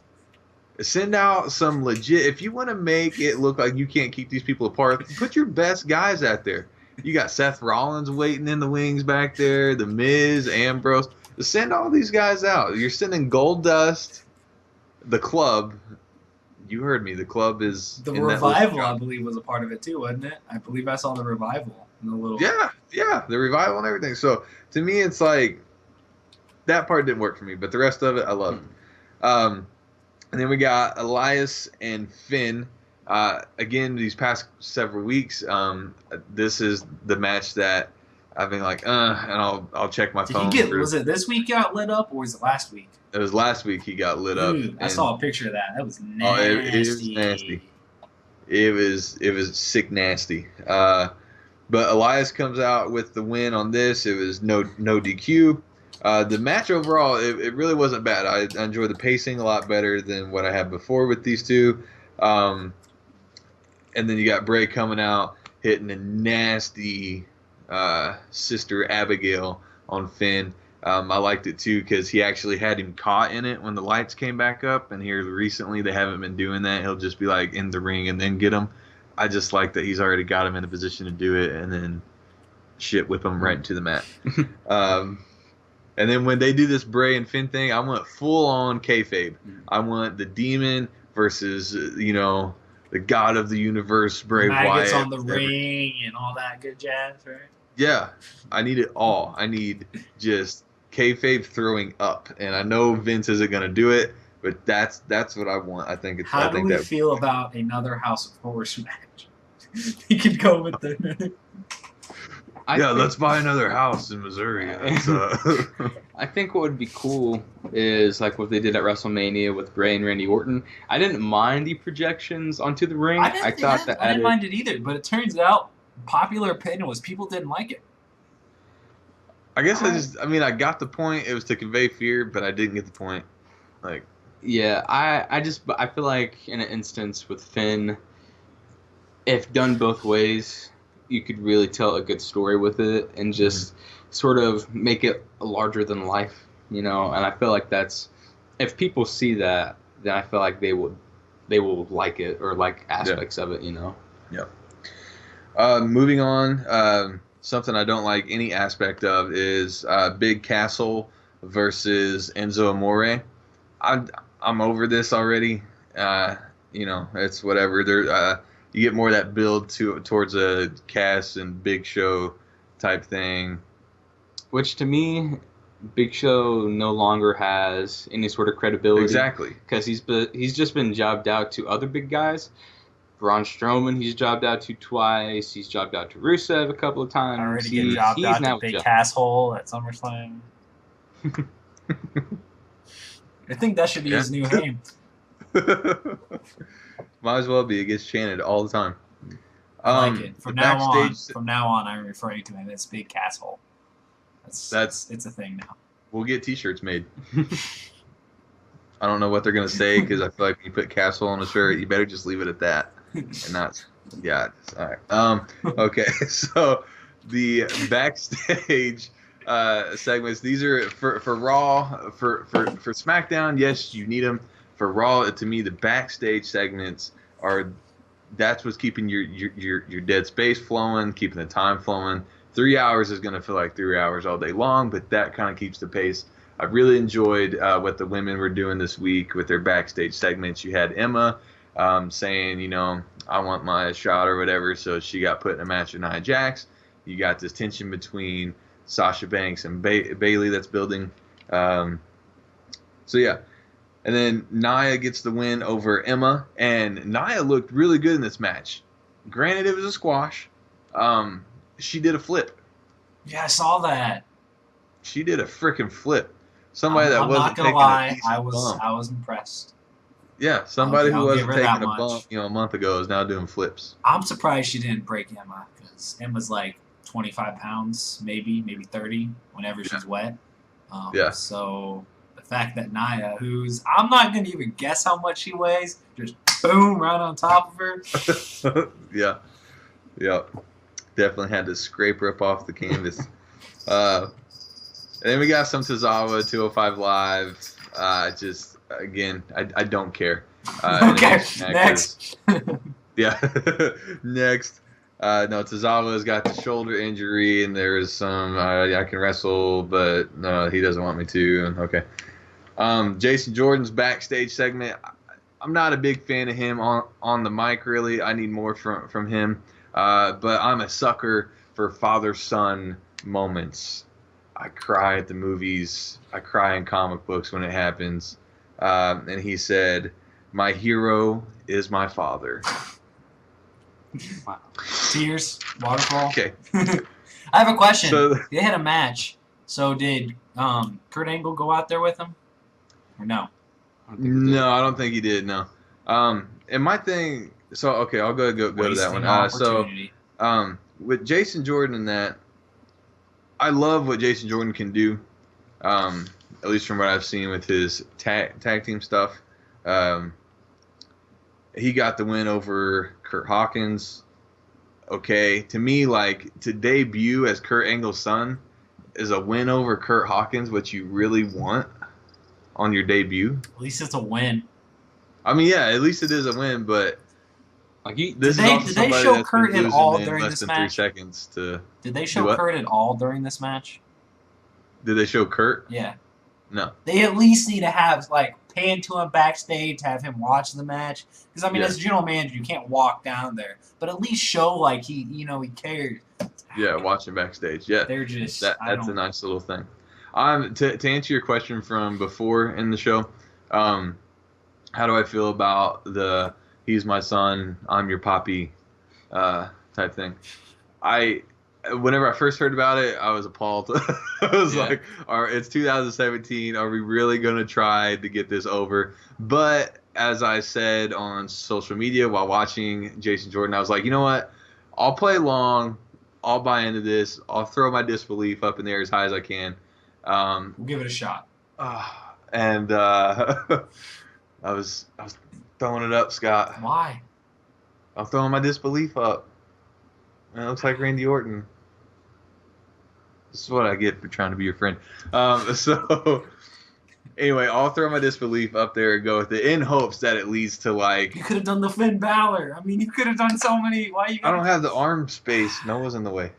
Send out some legit. If you want to make it look like you can't keep these people apart, put your best guys out there. You got Seth Rollins waiting in the wings back there, The Miz, Ambrose. Send all these guys out. You're sending Goldust, the Club. You heard me. The Club is the Revival. I believe was a part of it too, wasn't it? I believe I saw the Revival in the little. Yeah, the Revival and everything. So to me, it's like that part didn't work for me, but the rest of it, I loved. And then we got Elias and Finn. Again, these past several weeks, this is the match that I've been like, and I'll check my phone. Was it this week got lit up, or was it last week? It was last week he got lit up. I saw a picture of that. That was nasty. Oh, it was nasty. It was sick nasty. But Elias comes out with the win on this. It was no DQ. The match overall, it really wasn't bad. I enjoyed the pacing a lot better than what I had before with these two. And then you got Bray coming out, hitting a nasty Sister Abigail on Finn. I liked it too because he actually had him caught in it when the lights came back up. And here recently they haven't been doing that. He'll just be like in the ring and then get him. I just like that he's already got him in a position to do it and then whip him right into the mat. And then when they do this Bray and Finn thing, I want full on kayfabe. I want the Demon versus the God of the Universe, Bray Wyatt on the whatever. ring and all that good jazz, right? Yeah, I need it all. I need just kayfabe throwing up, and I know Vince isn't gonna do it, but that's what I want. I think it's. How do we feel about another House of Horrors match? We could go with the. let's buy another house in Missouri. That's, I think what would be cool is like what they did at WrestleMania with Bray and Randy Orton. I didn't mind the projections onto the ring. I didn't mind it either, but it turns out popular opinion was people didn't like it. I guess I got the point. It was to convey fear, but I didn't get the point. Like, yeah, I feel like in an instance with Finn, if done both ways, you could really tell a good story with it and just sort of make it larger than life, you know. And I feel like that's, if people see that, then I feel like they will like it or like aspects of it, you know. Yeah. Moving on. Something I don't like any aspect of is Big Castle versus Enzo Amore. I'm over this already. You know, it's whatever. You get more of that build towards a Cass and Big Show type thing. Which to me, Big Show no longer has any sort of credibility. Exactly. Because he's just been jobbed out to other big guys. Braun Strowman, he's jobbed out to twice. He's jobbed out to Rusev a couple of times. I already get jobbed out to Big Casshole at SummerSlam. I think that should be his new name. Might as well be. It gets chanted all the time. I like it. From now on, I'm referring to him as Big Casshole. It's a thing now. We'll get T-shirts made. I don't know what they're gonna say because I feel like when you put Castle on a shirt, you better just leave it at that. And not, yeah. All right. Okay. So the backstage segments. These are for Raw, for SmackDown. Yes, you need them. For Raw, to me, the backstage segments that's what's keeping your dead space flowing, keeping the time flowing. 3 hours is gonna feel like 3 hours all day long, but that kind of keeps the pace. I really enjoyed what the women were doing this week with their backstage segments. You had Emma saying, you know, I want my shot or whatever, so she got put in a match with Nia Jax. You got this tension between Sasha Banks and Bayley that's building. So yeah, and then Nia gets the win over Emma, and Nia looked really good in this match. Granted, it was a squash. She did a flip. Yeah, I saw that. She did a freaking flip. Somebody that I'm wasn't not gonna taking lie, a decent bump. I was impressed. Yeah, somebody who wasn't taking a much. bump, a month ago is now doing flips. I'm surprised she didn't break Emma because Emma's like 25 pounds, maybe 30, whenever she's wet. Yeah. So the fact that Nia, I'm not gonna even guess how much she weighs, just boom right on top of her. Yeah. Definitely had to scrape her up off the canvas. And then we got some Tozawa 205 Live. Again, I don't care. Okay, next. Yeah, next. No, Tozawa's got the shoulder injury, and there is some. I can wrestle, but no, he doesn't want me to. Okay. Jason Jordan's backstage segment. I'm not a big fan of him on the mic. Really, I need more from him. But I'm a sucker for father-son moments. I cry at the movies. I cry in comic books when it happens. And he said, "My hero is my father." Wow. Tears, waterfall. Okay. I have a question. So, they had a match. So did Kurt Angle go out there with him, or no? No, I don't think he did. No. And my thing. So okay, I'll go to that one. With Jason Jordan and that, I love what Jason Jordan can do. At least from what I've seen with his tag team stuff. He got the win over Kurt Hawkins. Okay, to me, like, to debut as Kurt Angle's son is a win over Kurt Hawkins, what you really want on your debut. At least it's a win. I mean, yeah, at least it is a win, but like did they show Kurt at all during this match? 3 seconds to. Did they show Kurt at all during this match? Did they show Kurt? Yeah. No. They at least need to have, like, pan to him backstage, have him watch the match. Because, I mean, as a general manager, you can't walk down there. But at least show, like, he cares. Yeah, watching backstage. Yeah. They're just... That's a nice little thing. To answer your question from before in the show, how do I feel about the he's my son, I'm your poppy type thing? I Whenever I first heard about it, I was appalled. I was Yeah. like, it's 2017. Are we really going to try to get this over? But as I said on social media while watching Jason Jordan, I was like, you know what? I'll play along. I'll buy into this. I'll throw my disbelief up in the air as high as I can. We'll give it a shot. And I was throwing it up, Scott. Why? I'm throwing my disbelief up. Man, it looks like Randy Orton. This is what I get for trying to be your friend. So anyway, I'll throw my disbelief up there and go with it in hopes that it leads to like. You could have done the Finn Balor. I mean, you could have done so many. Why you? I don't have the arm space. Noah's in the way.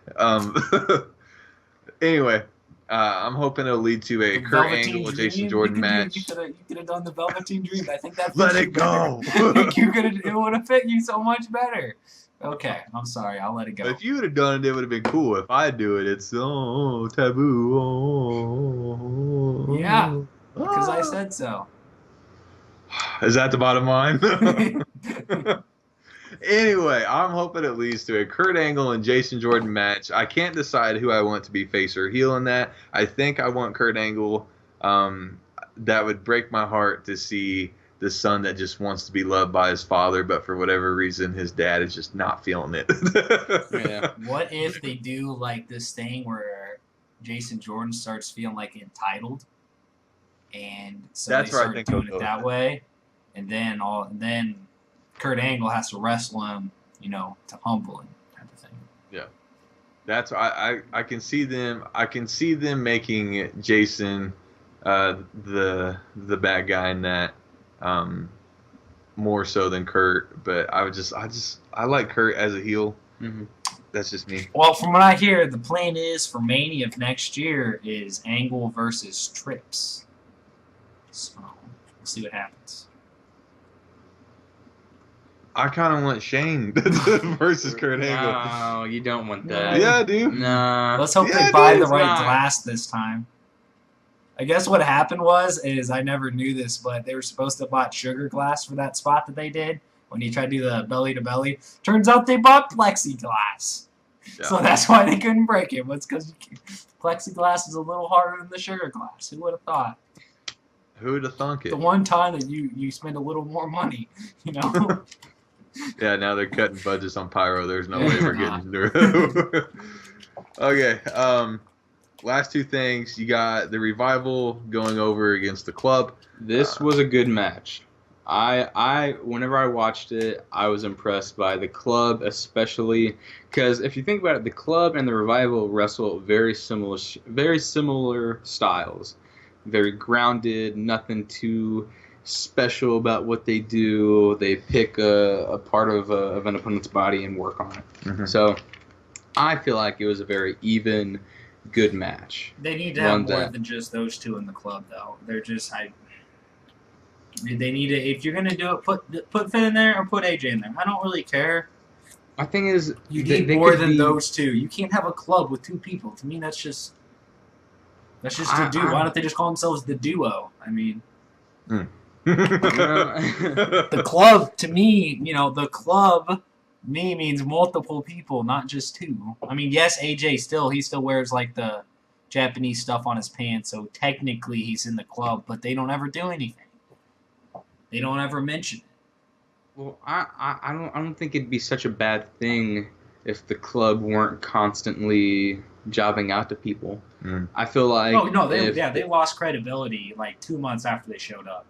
Anyway, I'm hoping it'll lead to a Kurt Angle Jason Jordan match. You could have done the Velveteen Dream. I think that. Let it go. It would have fit you so much better. Okay, I'm sorry. I'll let it go. If you would have done it, it would have been cool. If I do it, it's taboo. Yeah, because I said so. Is that the bottom line? Anyway, I'm hoping it leads to a Kurt Angle and Jason Jordan match. I can't decide who I want to be face or heel in that. I think I want Kurt Angle. That would break my heart to see the son that just wants to be loved by his father, but for whatever reason, his dad is just not feeling it. Yeah. What if they do like this thing where Jason Jordan starts feeling like entitled, and so That's they where I start think doing they'll it go. that way, and then Kurt Angle has to wrestle him, to humble him, type of thing. That's I can see them. I can see them making Jason the bad guy in that. More so than Kurt, but I like Kurt as a heel. Mm-hmm. That's just me. Well, from what I hear, the plan is for Mania of next year is Angle versus Trips. So we'll see what happens. I kind of want Shane versus Kurt Angle. No, you don't want that. Yeah, I do. Nah. Let's hope Yeah, they buy dude, the it's right not. glass this time. I guess what happened is I never knew this, but they were supposed to have bought sugar glass for that spot that they did when you tried to do the belly to belly. Turns out they bought plexiglass. Yeah. So that's why they couldn't break it. It's because plexiglass is a little harder than the sugar glass. Who would have thought? Who would have thunk it? The one time that you spend a little more money, Yeah, now they're cutting budgets on pyro. There's no way we're getting through. Okay. Last two things. You got the Revival going over against the Club. This was a good match. I whenever I watched it, I was impressed by the Club, especially because if you think about it, the Club and the Revival wrestle very similar styles, very grounded, nothing too special about what they do. They pick a part of an opponent's body and work on it. Mm-hmm. So I feel like it was a very even, good match. They need to have One more that- than just those two in the club, though. They're just they need to. If you're gonna do it, put Finn in there or put AJ in there. I don't really care. My thing is, You they- need they more could than be- those two. You can't have a club with two people. To me, that's just a duo. Why don't they just call themselves the duo? I mean, the club to me, the club me means multiple people, not just two. I mean, yes, AJ he still wears like the Japanese stuff on his pants, so technically he's in the club, but they don't ever do anything. They don't ever mention it. Well, I don't think it'd be such a bad thing if the Club weren't constantly jobbing out to people. I feel like they lost credibility like 2 months after they showed up.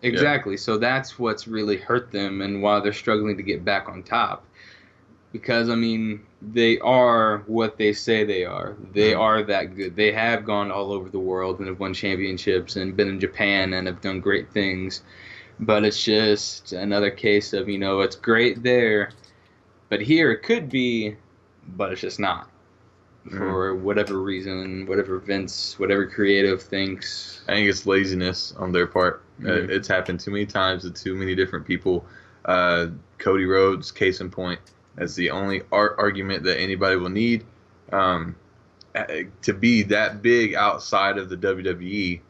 Exactly. So that's what's really hurt them and why they're struggling to get back on top. Because, I mean, they are what they say they are. They are that good. They have gone all over the world and have won championships and been in Japan and have done great things. But it's just another case of, it's great there, but here it could be, but it's just not. For whatever reason, whatever Vince, whatever creative thinks. I think it's laziness on their part. Mhm. It's happened too many times to too many different people. Cody Rhodes, case in point. That's the only argument that anybody will need to be that big outside of the WWE.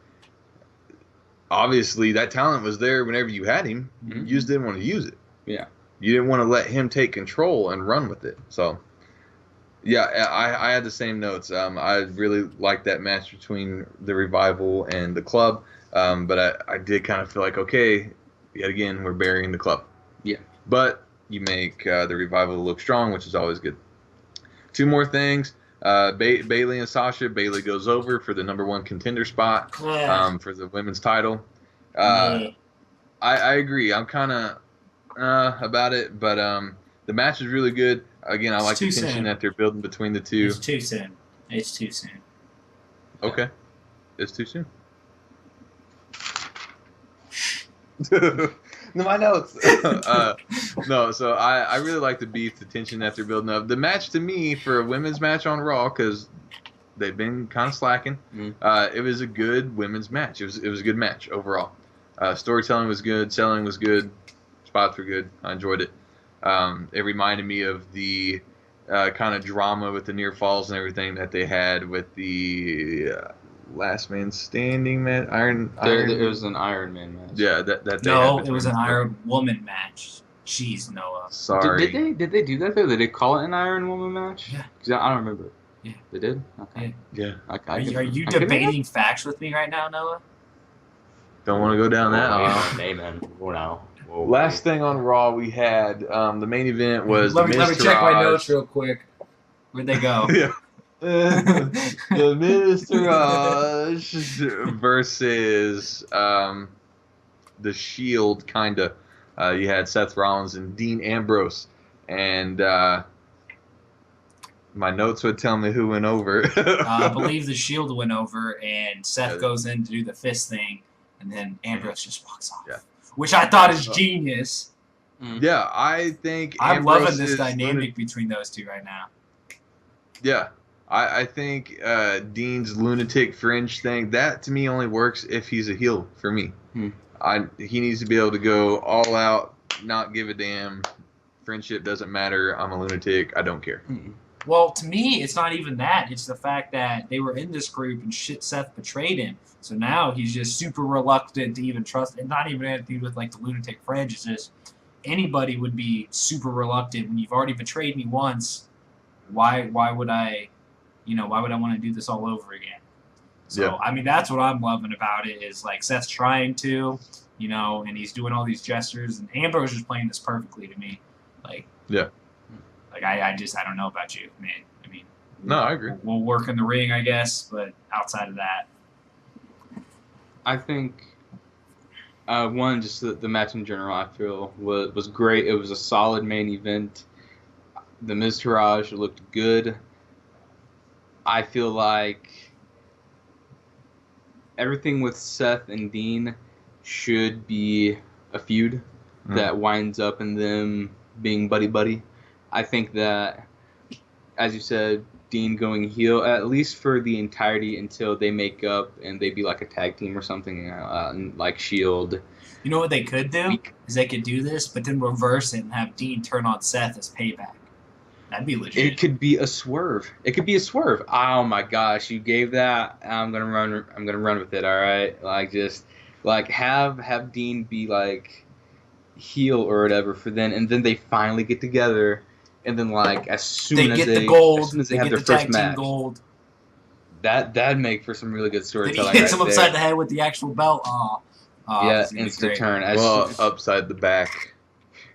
Obviously, that talent was there whenever you had him. Mhm. You just didn't want to use it. Yeah. You didn't want to let him take control and run with it. So Yeah, I had the same notes. I really liked that match between the Revival and the Club, but I did kind of feel like, okay, yet again, we're burying the Club. Yeah. But you make the Revival look strong, which is always good. Two more things. Bailey and Sasha. Bailey goes over for the #1 contender spot for the women's title. I agree. I'm kind of about it, but the match is really good. Again, I like the tension that they're building between the two. It's too soon. It's too soon. Okay. It's too soon. No, my notes. No, so I really like the beef, the tension that they're building up. The match to me for a women's match on Raw, because they've been kind of slacking. It was a good women's match. It was a good match overall. Storytelling was good. Selling was good. Spots were good. I enjoyed it. It reminded me of the kind of drama with the near falls and everything that they had with the last man standing match. It was an Iron Man match. Yeah, that they No, had it was an Iron Woman match. Jeez, Noah. Sorry. Did they do that though? Did they call it an Iron Woman match? Yeah. 'Cause I don't remember. Yeah. They did? Okay. Yeah. Are you debating facts with me right now, Noah? Don't want to go down that. Amen. Wow. Whoa, Last thing on Raw we had, the main event was Let me check my notes Raj. real quick. Where'd they go? Yeah. The Mr. Raj versus the Shield, kinda. You had Seth Rollins and Dean Ambrose, and my notes would tell me who went over. I believe the Shield went over, and Seth goes in to do the fist thing, and then Ambrose just walks off. Yeah. Which I thought is genius. Yeah, I think I'm Ambrose loving this is dynamic between those two right now. Yeah, I think Dean's lunatic fringe thing, that to me only works if he's a heel for me. He needs to be able to go all out, not give a damn. Friendship doesn't matter. I'm a lunatic. I don't care. Well, to me, it's not even that. It's the fact that they were in this group and Seth betrayed him. So now he's just super reluctant to even trust. And not even anything with like the lunatic fringe. It's just anybody would be super reluctant when you've already betrayed me once. Why would I want to do this all over again? So, Yeah. I mean, that's what I'm loving about it is like Seth's trying to, and he's doing all these gestures. And Ambrose is playing this perfectly to me. Like, yeah. Like, I don't know about you, man. I mean, no, I agree. We'll work in the ring, I guess, but outside of that. I think, just the match in general, I feel, was great. It was a solid main event. The Miz Taraj looked good. I feel like everything with Seth and Dean should be a feud that winds up in them being buddy-buddy. I think that, as you said, Dean going heel, at least for the entirety until they make up and they be like a tag team or something, like Shield. You know what they could do? Is they could do this, but then reverse it and have Dean turn on Seth as payback. That'd be legit. It could be a swerve. Oh my gosh, you gave that. I'm gonna run with it. All right, have Dean be like heel or whatever for then, and then they finally get together. And then, as soon as they have their first match, that'd make for some really good storytelling. Then he hits him upside the head with the actual belt. Yeah, instant turn. Upside the back.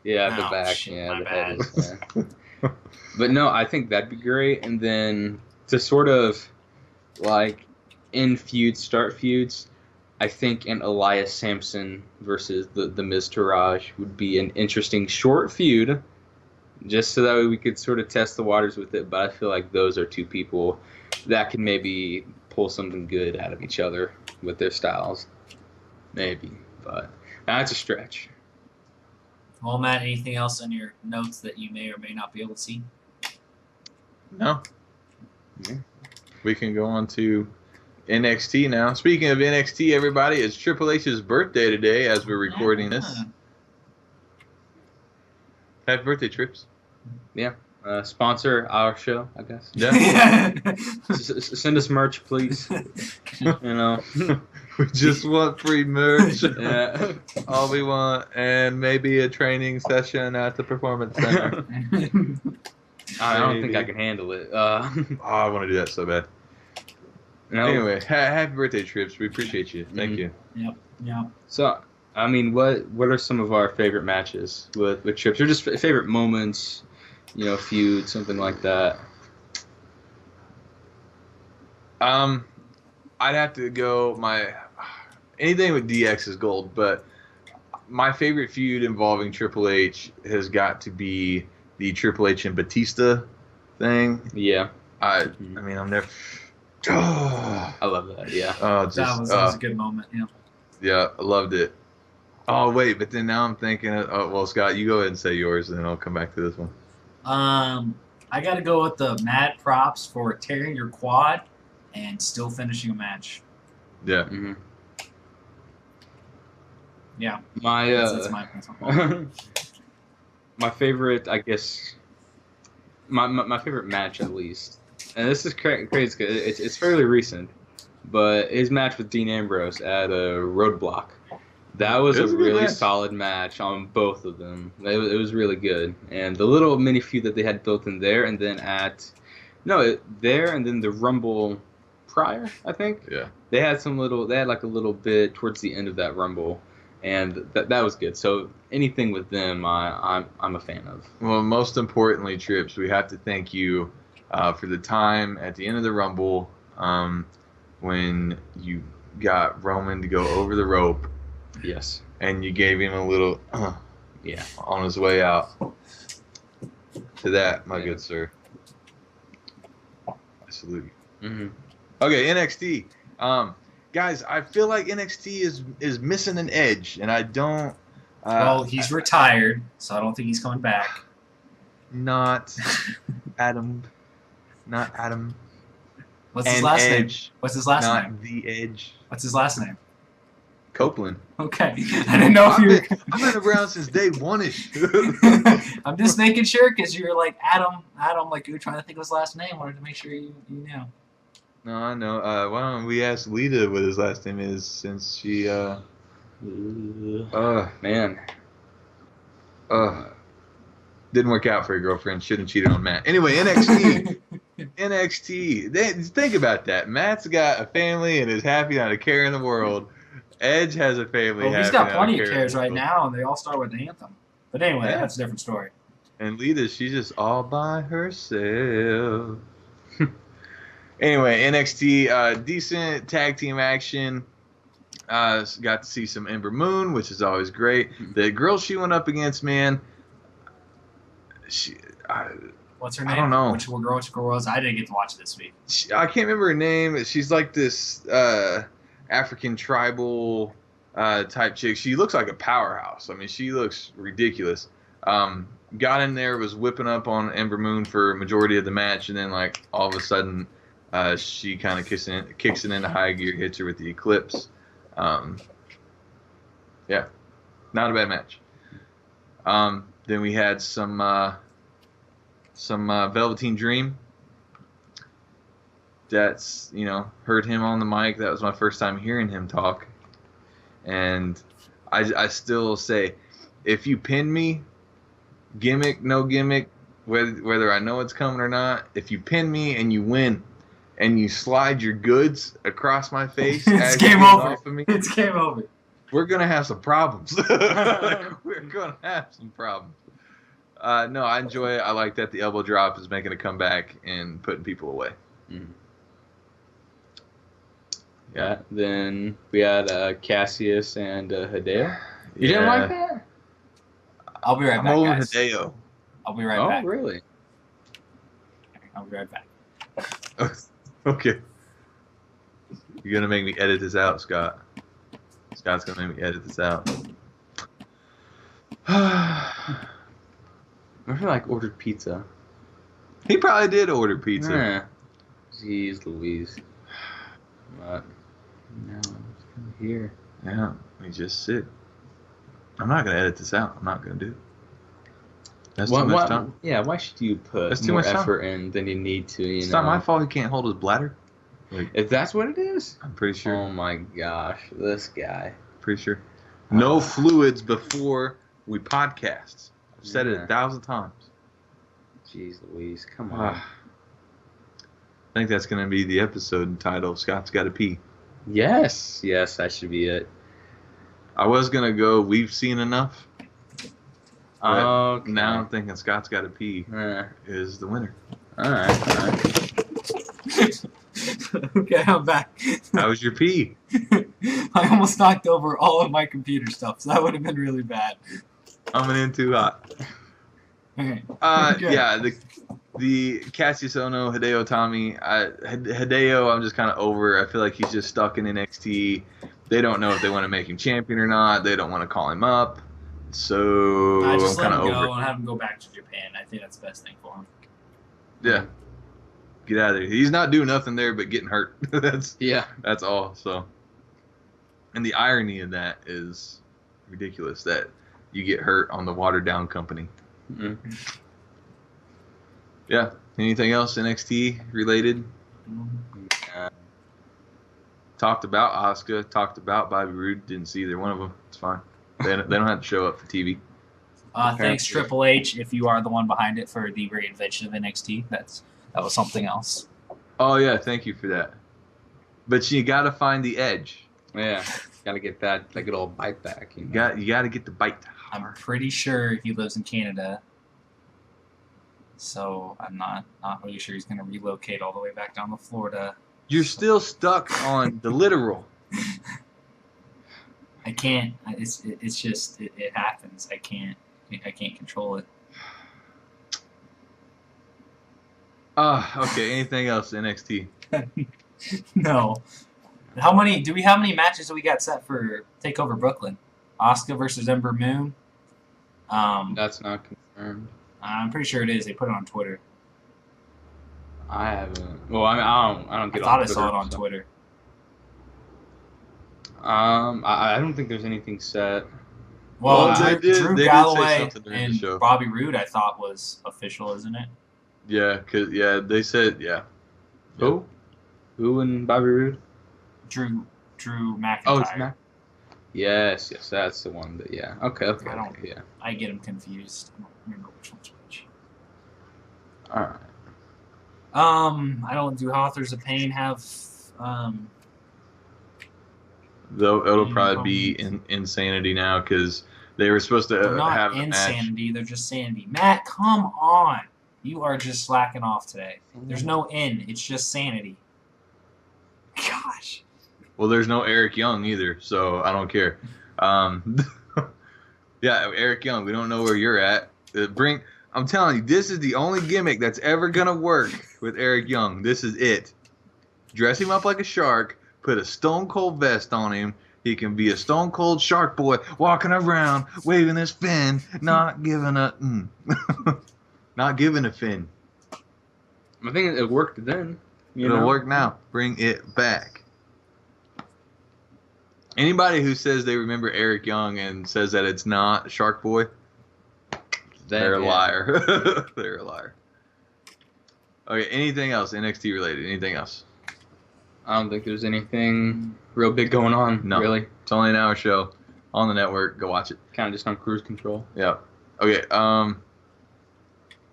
Yeah, the back. Shit, yeah, the head. Yeah. But no, I think that'd be great. And then to sort of end feuds, start feuds. I think an Elias Sampson versus the Miz Taraj would be an interesting short feud. Just so that way we could sort of test the waters with it. But I feel like those are two people that can maybe pull something good out of each other with their styles. Maybe. But that's a stretch. Well, Matt, anything else on your notes that you may or may not be able to see? No. Yeah. We can go on to NXT now. Speaking of NXT, everybody, it's Triple H's birthday today as we're recording this. Happy birthday, Trips. Yeah. Sponsor our show, I guess. Yeah. Send us merch, please. We just want free merch. Yeah. All we want, and maybe a training session at the Performance Center. I don't think I can handle it. Oh, I want to do that so bad. No. Anyway, happy birthday, Trips. We appreciate you. Thank you. Yep. So, I mean, what are some of our favorite matches with Trips, or just favorite moments? Feud, something like that. I'd have to go anything with DX is gold, but my favorite feud involving Triple H has got to be the Triple H and Batista thing. Yeah. I mean, I'm never. I love that. Yeah. That was a good moment. Yeah. Yeah, I loved it. Oh wait, but then now I'm thinking. Well, Scott, you go ahead and say yours, and then I'll come back to this one. I got to go with the mad props for tearing your quad and still finishing a match. Yeah. Mm-hmm. Yeah. That's my opinion. My favorite, I guess, my favorite match at least, and this is crazy. It's fairly recent, but his match with Dean Ambrose at a Roadblock. That was a really solid match on both of them. It was really good, and the little mini feud that they had built in there, and then and then the Rumble prior, I think. Yeah. They had like a little bit towards the end of that Rumble, and that was good. So anything with them, I'm a fan of. Well, most importantly, Trips, we have to thank you for the time at the end of the Rumble when you got Roman to go over the rope. Yes. And you gave him a little on his way out. To that, my good sir. I salute you. Mm-hmm. Okay, NXT. Guys, I feel like NXT is missing an edge, and I don't. Well, he's retired, so I don't think he's coming back. Not Adam. Not Adam. What's his last name? Not The Edge. What's his last name? Copeland. Okay. I didn't know if you were... I've been around since day one-ish. I'm just making sure because you were like, Adam, like you were trying to think of his last name. I wanted to make sure you knew. No, I know. Why don't we ask Lita what his last name is since she, man. Didn't work out for your girlfriend. Shouldn't have cheated on Matt. Anyway, NXT. NXT. Think about that. Matt's got a family and is happy, not a care in the world. Edge has a family. Well, he's got plenty of cares right now, and they all start with Anthem. But anyway, that's a different story. And Lita, she's just all by herself. Anyway, NXT, decent tag team action. Got to see some Ember Moon, which is always great. The girl she went up against, man. What's her name? I don't know. Which girl was? I didn't get to watch it this week. I can't remember her name. She's like this African tribal type chick. She looks like a powerhouse. I mean, she looks ridiculous. Got in there, was whipping up on Ember Moon for a majority of the match, and then like all of a sudden, she kind of kicks it into high gear, hits her with the Eclipse. Yeah, not a bad match. Then we had some Velveteen Dream. That's, heard him on the mic. That was my first time hearing him talk. And I still say, if you pin me, gimmick, no gimmick, whether I know it's coming or not, if you pin me and you win and you slide your goods across my face, it's game over. Off of me, it's game over. We're going to have some problems. We're going to have some problems. No, I enjoy it. I like that the elbow drop is making a comeback and putting people away. Mm-hmm. Yeah, then we had Cassius and Hideo. You didn't like that? I'll be right back, guys. Hideo. I'll be right back. Oh, really? I'll be right back. Okay. You're going to make me edit this out, Scott. Scott's going to make me edit this out. I feel like ordered pizza. He probably did order pizza. Yeah. Jeez Louise. But now I'm here. Yeah, we just sit. I'm not going to edit this out. I'm not going to do it. That's too much time. Yeah, why should you put That's too more much time. effort in than you need to? It's not my fault he can't hold his bladder. If that's what it is? I'm pretty sure. Oh my gosh, this guy. Pretty sure. No fluids before we podcast. I've said it 1,000 times. Jeez Louise, come on. I think that's going to be the episode title. Scott's got to pee. Yes, that should be it. I was going to go, we've seen enough. Okay. Now I'm thinking Scott's got to pee is the winner. All right. Okay, I'm back. How was your pee? I almost knocked over all of my computer stuff, so that would have been really bad. Coming in too hot. Okay. Yeah, the Cassius Ohno, Hideo Itami. Hideo, I'm just kind of over. I feel like he's just stuck in NXT. They don't know if they want to make him champion or not. They don't want to call him up. So I I'm just let kind him of over. go and have him go back to Japan. I think that's the best thing for him. Yeah. Get out of there. He's not doing nothing there but getting hurt. That's all. So, and the irony of that is ridiculous that you get hurt on the watered down company. Mm-hmm. Yeah. Anything else NXT related? Talked about Asuka. Talked about Bobby Roode. Didn't see either one of them. It's fine. They don't have to show up for TV. Thanks Triple H, if you are the one behind it, for the reinvention of NXT. That was something else. Oh yeah, thank you for that. But you got to find the edge. Yeah, got to get that good old bite back. You got to get the bite. I'm pretty sure he lives in Canada, so I'm not really sure he's going to relocate all the way back down to Florida. You're still stuck on the literal. I can't. It's just it happens. I can't control it. Okay. Anything else NXT? No. How many matches do we got set for Takeover Brooklyn? Asuka versus Ember Moon. That's not confirmed. I'm pretty sure it is. They put it on Twitter. I haven't. Well, I mean, I don't get. I thought on I saw it on so. Twitter. I don't think there's anything set. Well, they Drew did say Galloway something during the show. and Bobby Roode, I thought was official, isn't it? Yeah, they said Who? Who and Bobby Roode? Drew McIntyre. Oh, it's Mac. Yes, that's the one. That Okay. I get them confused. I don't remember which one's which. All right. I don't. Do Authors of Pain have? Though it'll probably be Insanity now because they were supposed to They're not have a Insanity. They're just Sanity. Matt, come on. You are just slacking off today. There's no N. It's just Sanity. Gosh. Well, there's no Eric Young either, so I don't care. Yeah, Eric Young, we don't know where you're at. I'm telling you, this is the only gimmick that's ever gonna work with Eric Young. This is it. Dress him up like a shark, put a Stone Cold vest on him. He can be a Stone Cold Shark boy walking around, waving his fin, not giving a fin. I think it worked then. It'll work now. Bring it back. Anybody who says they remember Eric Young and says that it's not Shark Boy, they're a liar. They're a liar. Okay, anything else NXT related? Anything else? I don't think there's anything real big going on. No. Really. It's only an hour show on the network. Go watch it. Kind of just on cruise control. Yeah. Okay.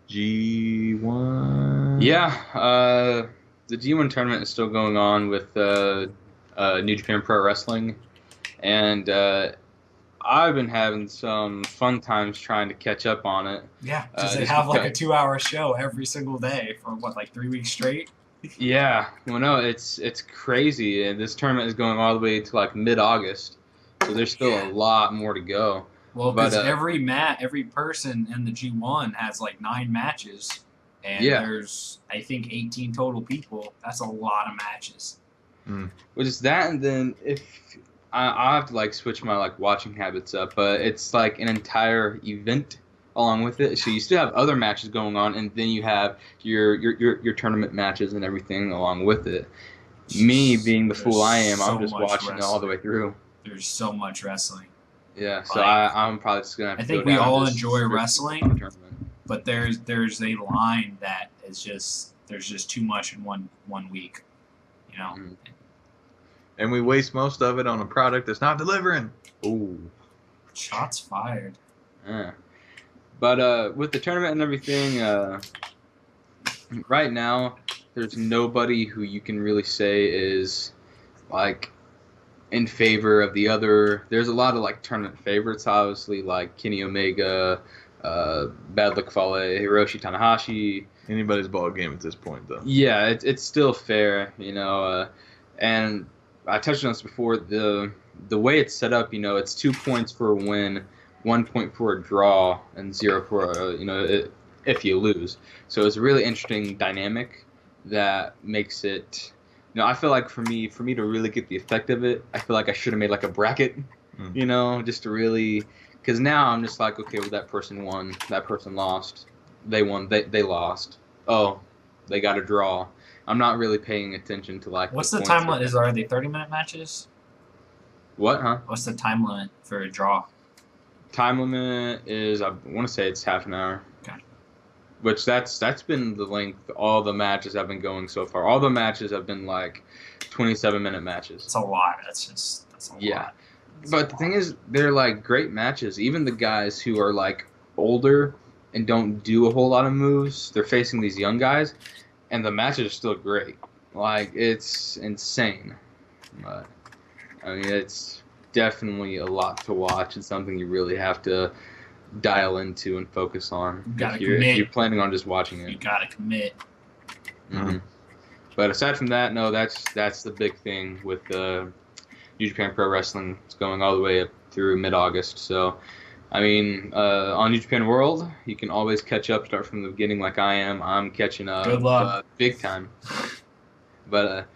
G1. Yeah. The G1 tournament is still going on with New Japan Pro Wrestling, and I've been having some fun times trying to catch up on it. Yeah, because they have like a 2-hour show every single day for like 3 weeks straight. Yeah, well, no, it's crazy, and this tournament is going all the way to like mid-August, so there's still a lot more to go. Well, because every person in the G1 has like 9 matches, and there's I think 18 total people. That's a lot of matches. Which is that, and then if I have to like switch my like watching habits up, but it's like an entire event along with it. So you still have other matches going on, and then you have your tournament matches and everything along with it. Me being the fool I am, I'm just watching it all the way through. There's so much wrestling. Yeah, so I'm probably just gonna have to I think we all enjoy wrestling, but there's a line that is just there's just too much in one week, you know. And we waste most of it on a product that's not delivering. Ooh. Shots fired. Yeah. But with the tournament and everything, Right now, there's nobody who you can really say is like in favor of the other. There's a lot of like tournament favorites, obviously, like Kenny Omega, Bad Luck Fale, Hiroshi Tanahashi. Anybody's ball game at this point, though. Yeah, it's still fair, and I touched on this before. The way it's set up, it's 2 points for a win, 1 point for a draw, and 0 for if you lose. So it's a really interesting dynamic that makes it. I feel like for me to really get the effect of it, I feel like I should have made like a bracket, just to really, because now I'm just like, okay, well that person won, that person lost, they won, they lost. Oh, they got a draw. I'm not really paying attention to like. What's the time limit? Are they 30-minute matches? What, huh? What's the time limit for a draw? Time limit is, I want to say it's half an hour. Okay. Which that's been the length all the matches have been going so far. All the matches have been like 27-minute matches. It's a lot. That's a lot. Yeah. But the thing is, they're like great matches. Even the guys who are like older and don't do a whole lot of moves, they're facing these young guys, and the matches are still great. Like, it's insane. But, I mean, it's definitely a lot to watch. It's something you really have to dial into and focus on if you're planning on just watching it. You gotta commit. Mm-hmm. But aside from that, no, that's the big thing with New Japan Pro Wrestling. It's going all the way up through mid-August. So, I mean, on New Japan World, you can always catch up, start from the beginning like I am. I'm catching up. Good luck. Big time. But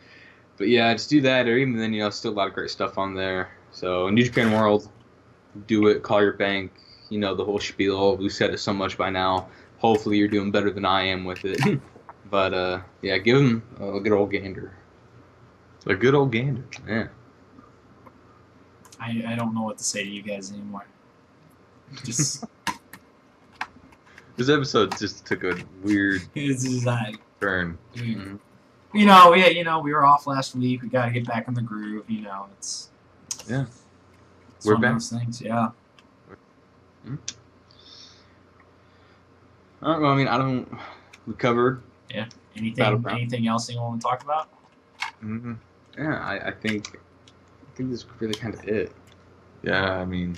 yeah, just do that, or even then, still a lot of great stuff on there. So New Japan World, do it, call your bank, the whole spiel. We've said it so much by now. Hopefully you're doing better than I am with it. But, yeah, give them a good old gander. A good old gander. Yeah. I don't know what to say to you guys anymore. Just this episode just took a weird it's just like turn. Mm-hmm. We were off last week. We gotta get back in the groove. It's We're one back. of those things. Yeah. All right. Well, I mean, we covered. Yeah. Anything else you want to talk about? Mm-hmm. Yeah, I think this is really kind of it. Yeah, I mean,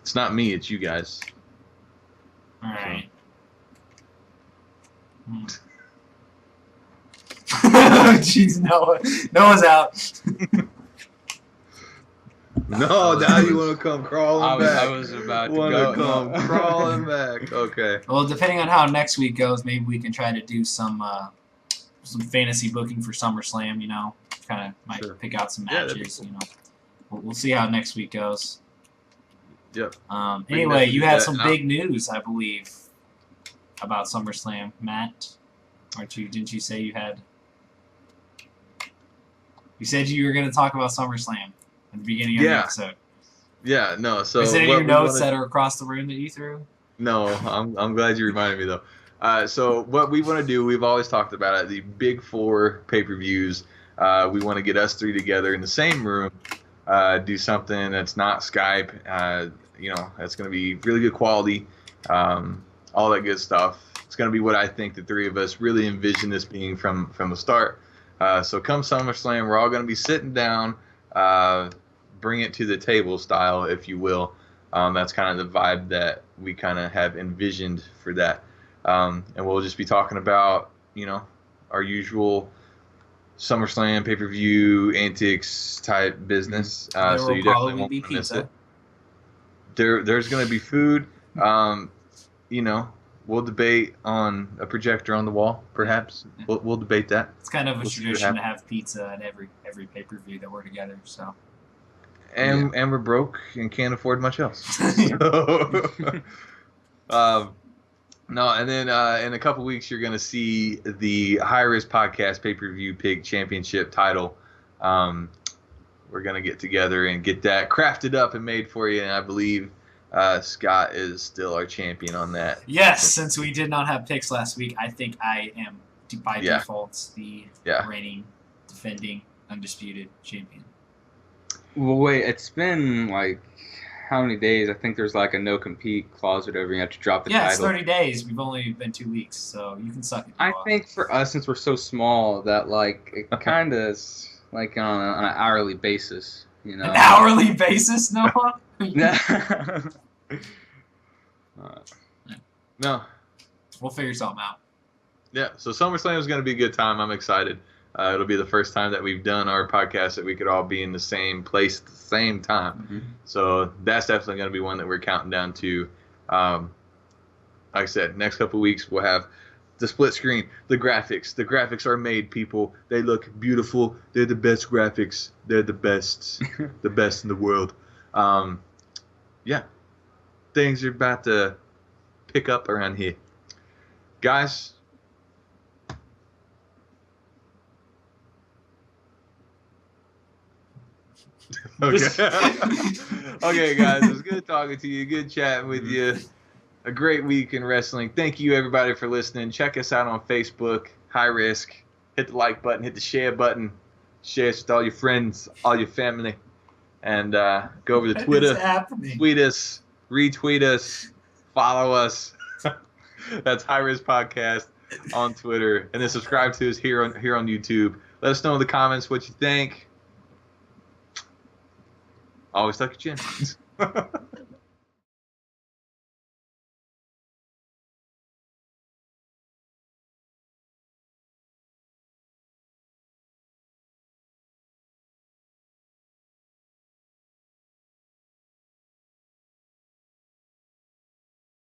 it's not me, it's you guys. All right. Jeez, Noah's out. No, now you want to come crawling back. I was about to want go. to come crawling back. Okay. Well, depending on how next week goes, maybe we can try to do some fantasy booking for SummerSlam. Kind of might pick out some matches. Cool. We'll see how next week goes. Yep. Anyway, you had some big news, I believe, about SummerSlam, Matt. Didn't you say you had? You said you were going to talk about SummerSlam at the beginning of the episode. Yeah, no. So is it in your notes that are across the room that you threw? No, I'm glad you reminded me though. So what we want to do, we've always talked about it, the big 4 pay-per-views. We want to get us 3 together in the same room, do something that's not Skype. That's going to be really good quality, all that good stuff. It's going to be what I think the 3 of us really envision this being from the start. So come SummerSlam, we're all going to be sitting down, bring it to the table style, if you will. That's kind of the vibe that we kind of have envisioned for that. And we'll just be talking about, our usual SummerSlam pay-per-view antics type business. So you definitely won't miss it. There's going to be food. We'll debate on a projector on the wall, perhaps. We'll debate that. It's kind of a tradition to have pizza at every pay-per-view that we're together. So. And we're broke and can't afford much else. No, and then in a couple weeks you're going to see the High Risk Podcast Pay-Per-View Pig Championship title. We're going to get together and get that crafted up and made for you, and I believe Scott is still our champion on that. Yes, since we did not have picks last week, I think I am, by default, the reigning, defending, undisputed champion. Well, wait, it's been like how many days. I think there's like a no compete clause or whatever. You have to drop the Yeah, it's title. 30 days. We've only been 2 weeks, so you can suck it. I think for us, since we're so small, that like it kind of is like on an hourly basis. You know. An hourly basis, Noah? No. We'll figure something out. Yeah, so SummerSlam is going to be a good time. I'm excited. It'll be the first time that we've done our podcast that we could all be in the same place at the same time. Mm-hmm. So that's definitely going to be one that we're counting down to. Like I said, next couple of weeks we'll have the split screen, the graphics. The graphics are made, people. They look beautiful. They're the best graphics. They're the best, the best in the world. Yeah, things are about to pick up around here, guys. Okay. Okay, guys. It was good talking to you. Good chatting with you. A great week in wrestling. Thank you, everybody, for listening. Check us out on Facebook, High Risk. Hit the like button. Hit the share button. Share us with all your friends, all your family. And go over to Twitter. Tweet us. Retweet us. Follow us. That's High Risk Podcast on Twitter. And then subscribe to us here on YouTube. Let us know in the comments what you think. Always tuck your chin.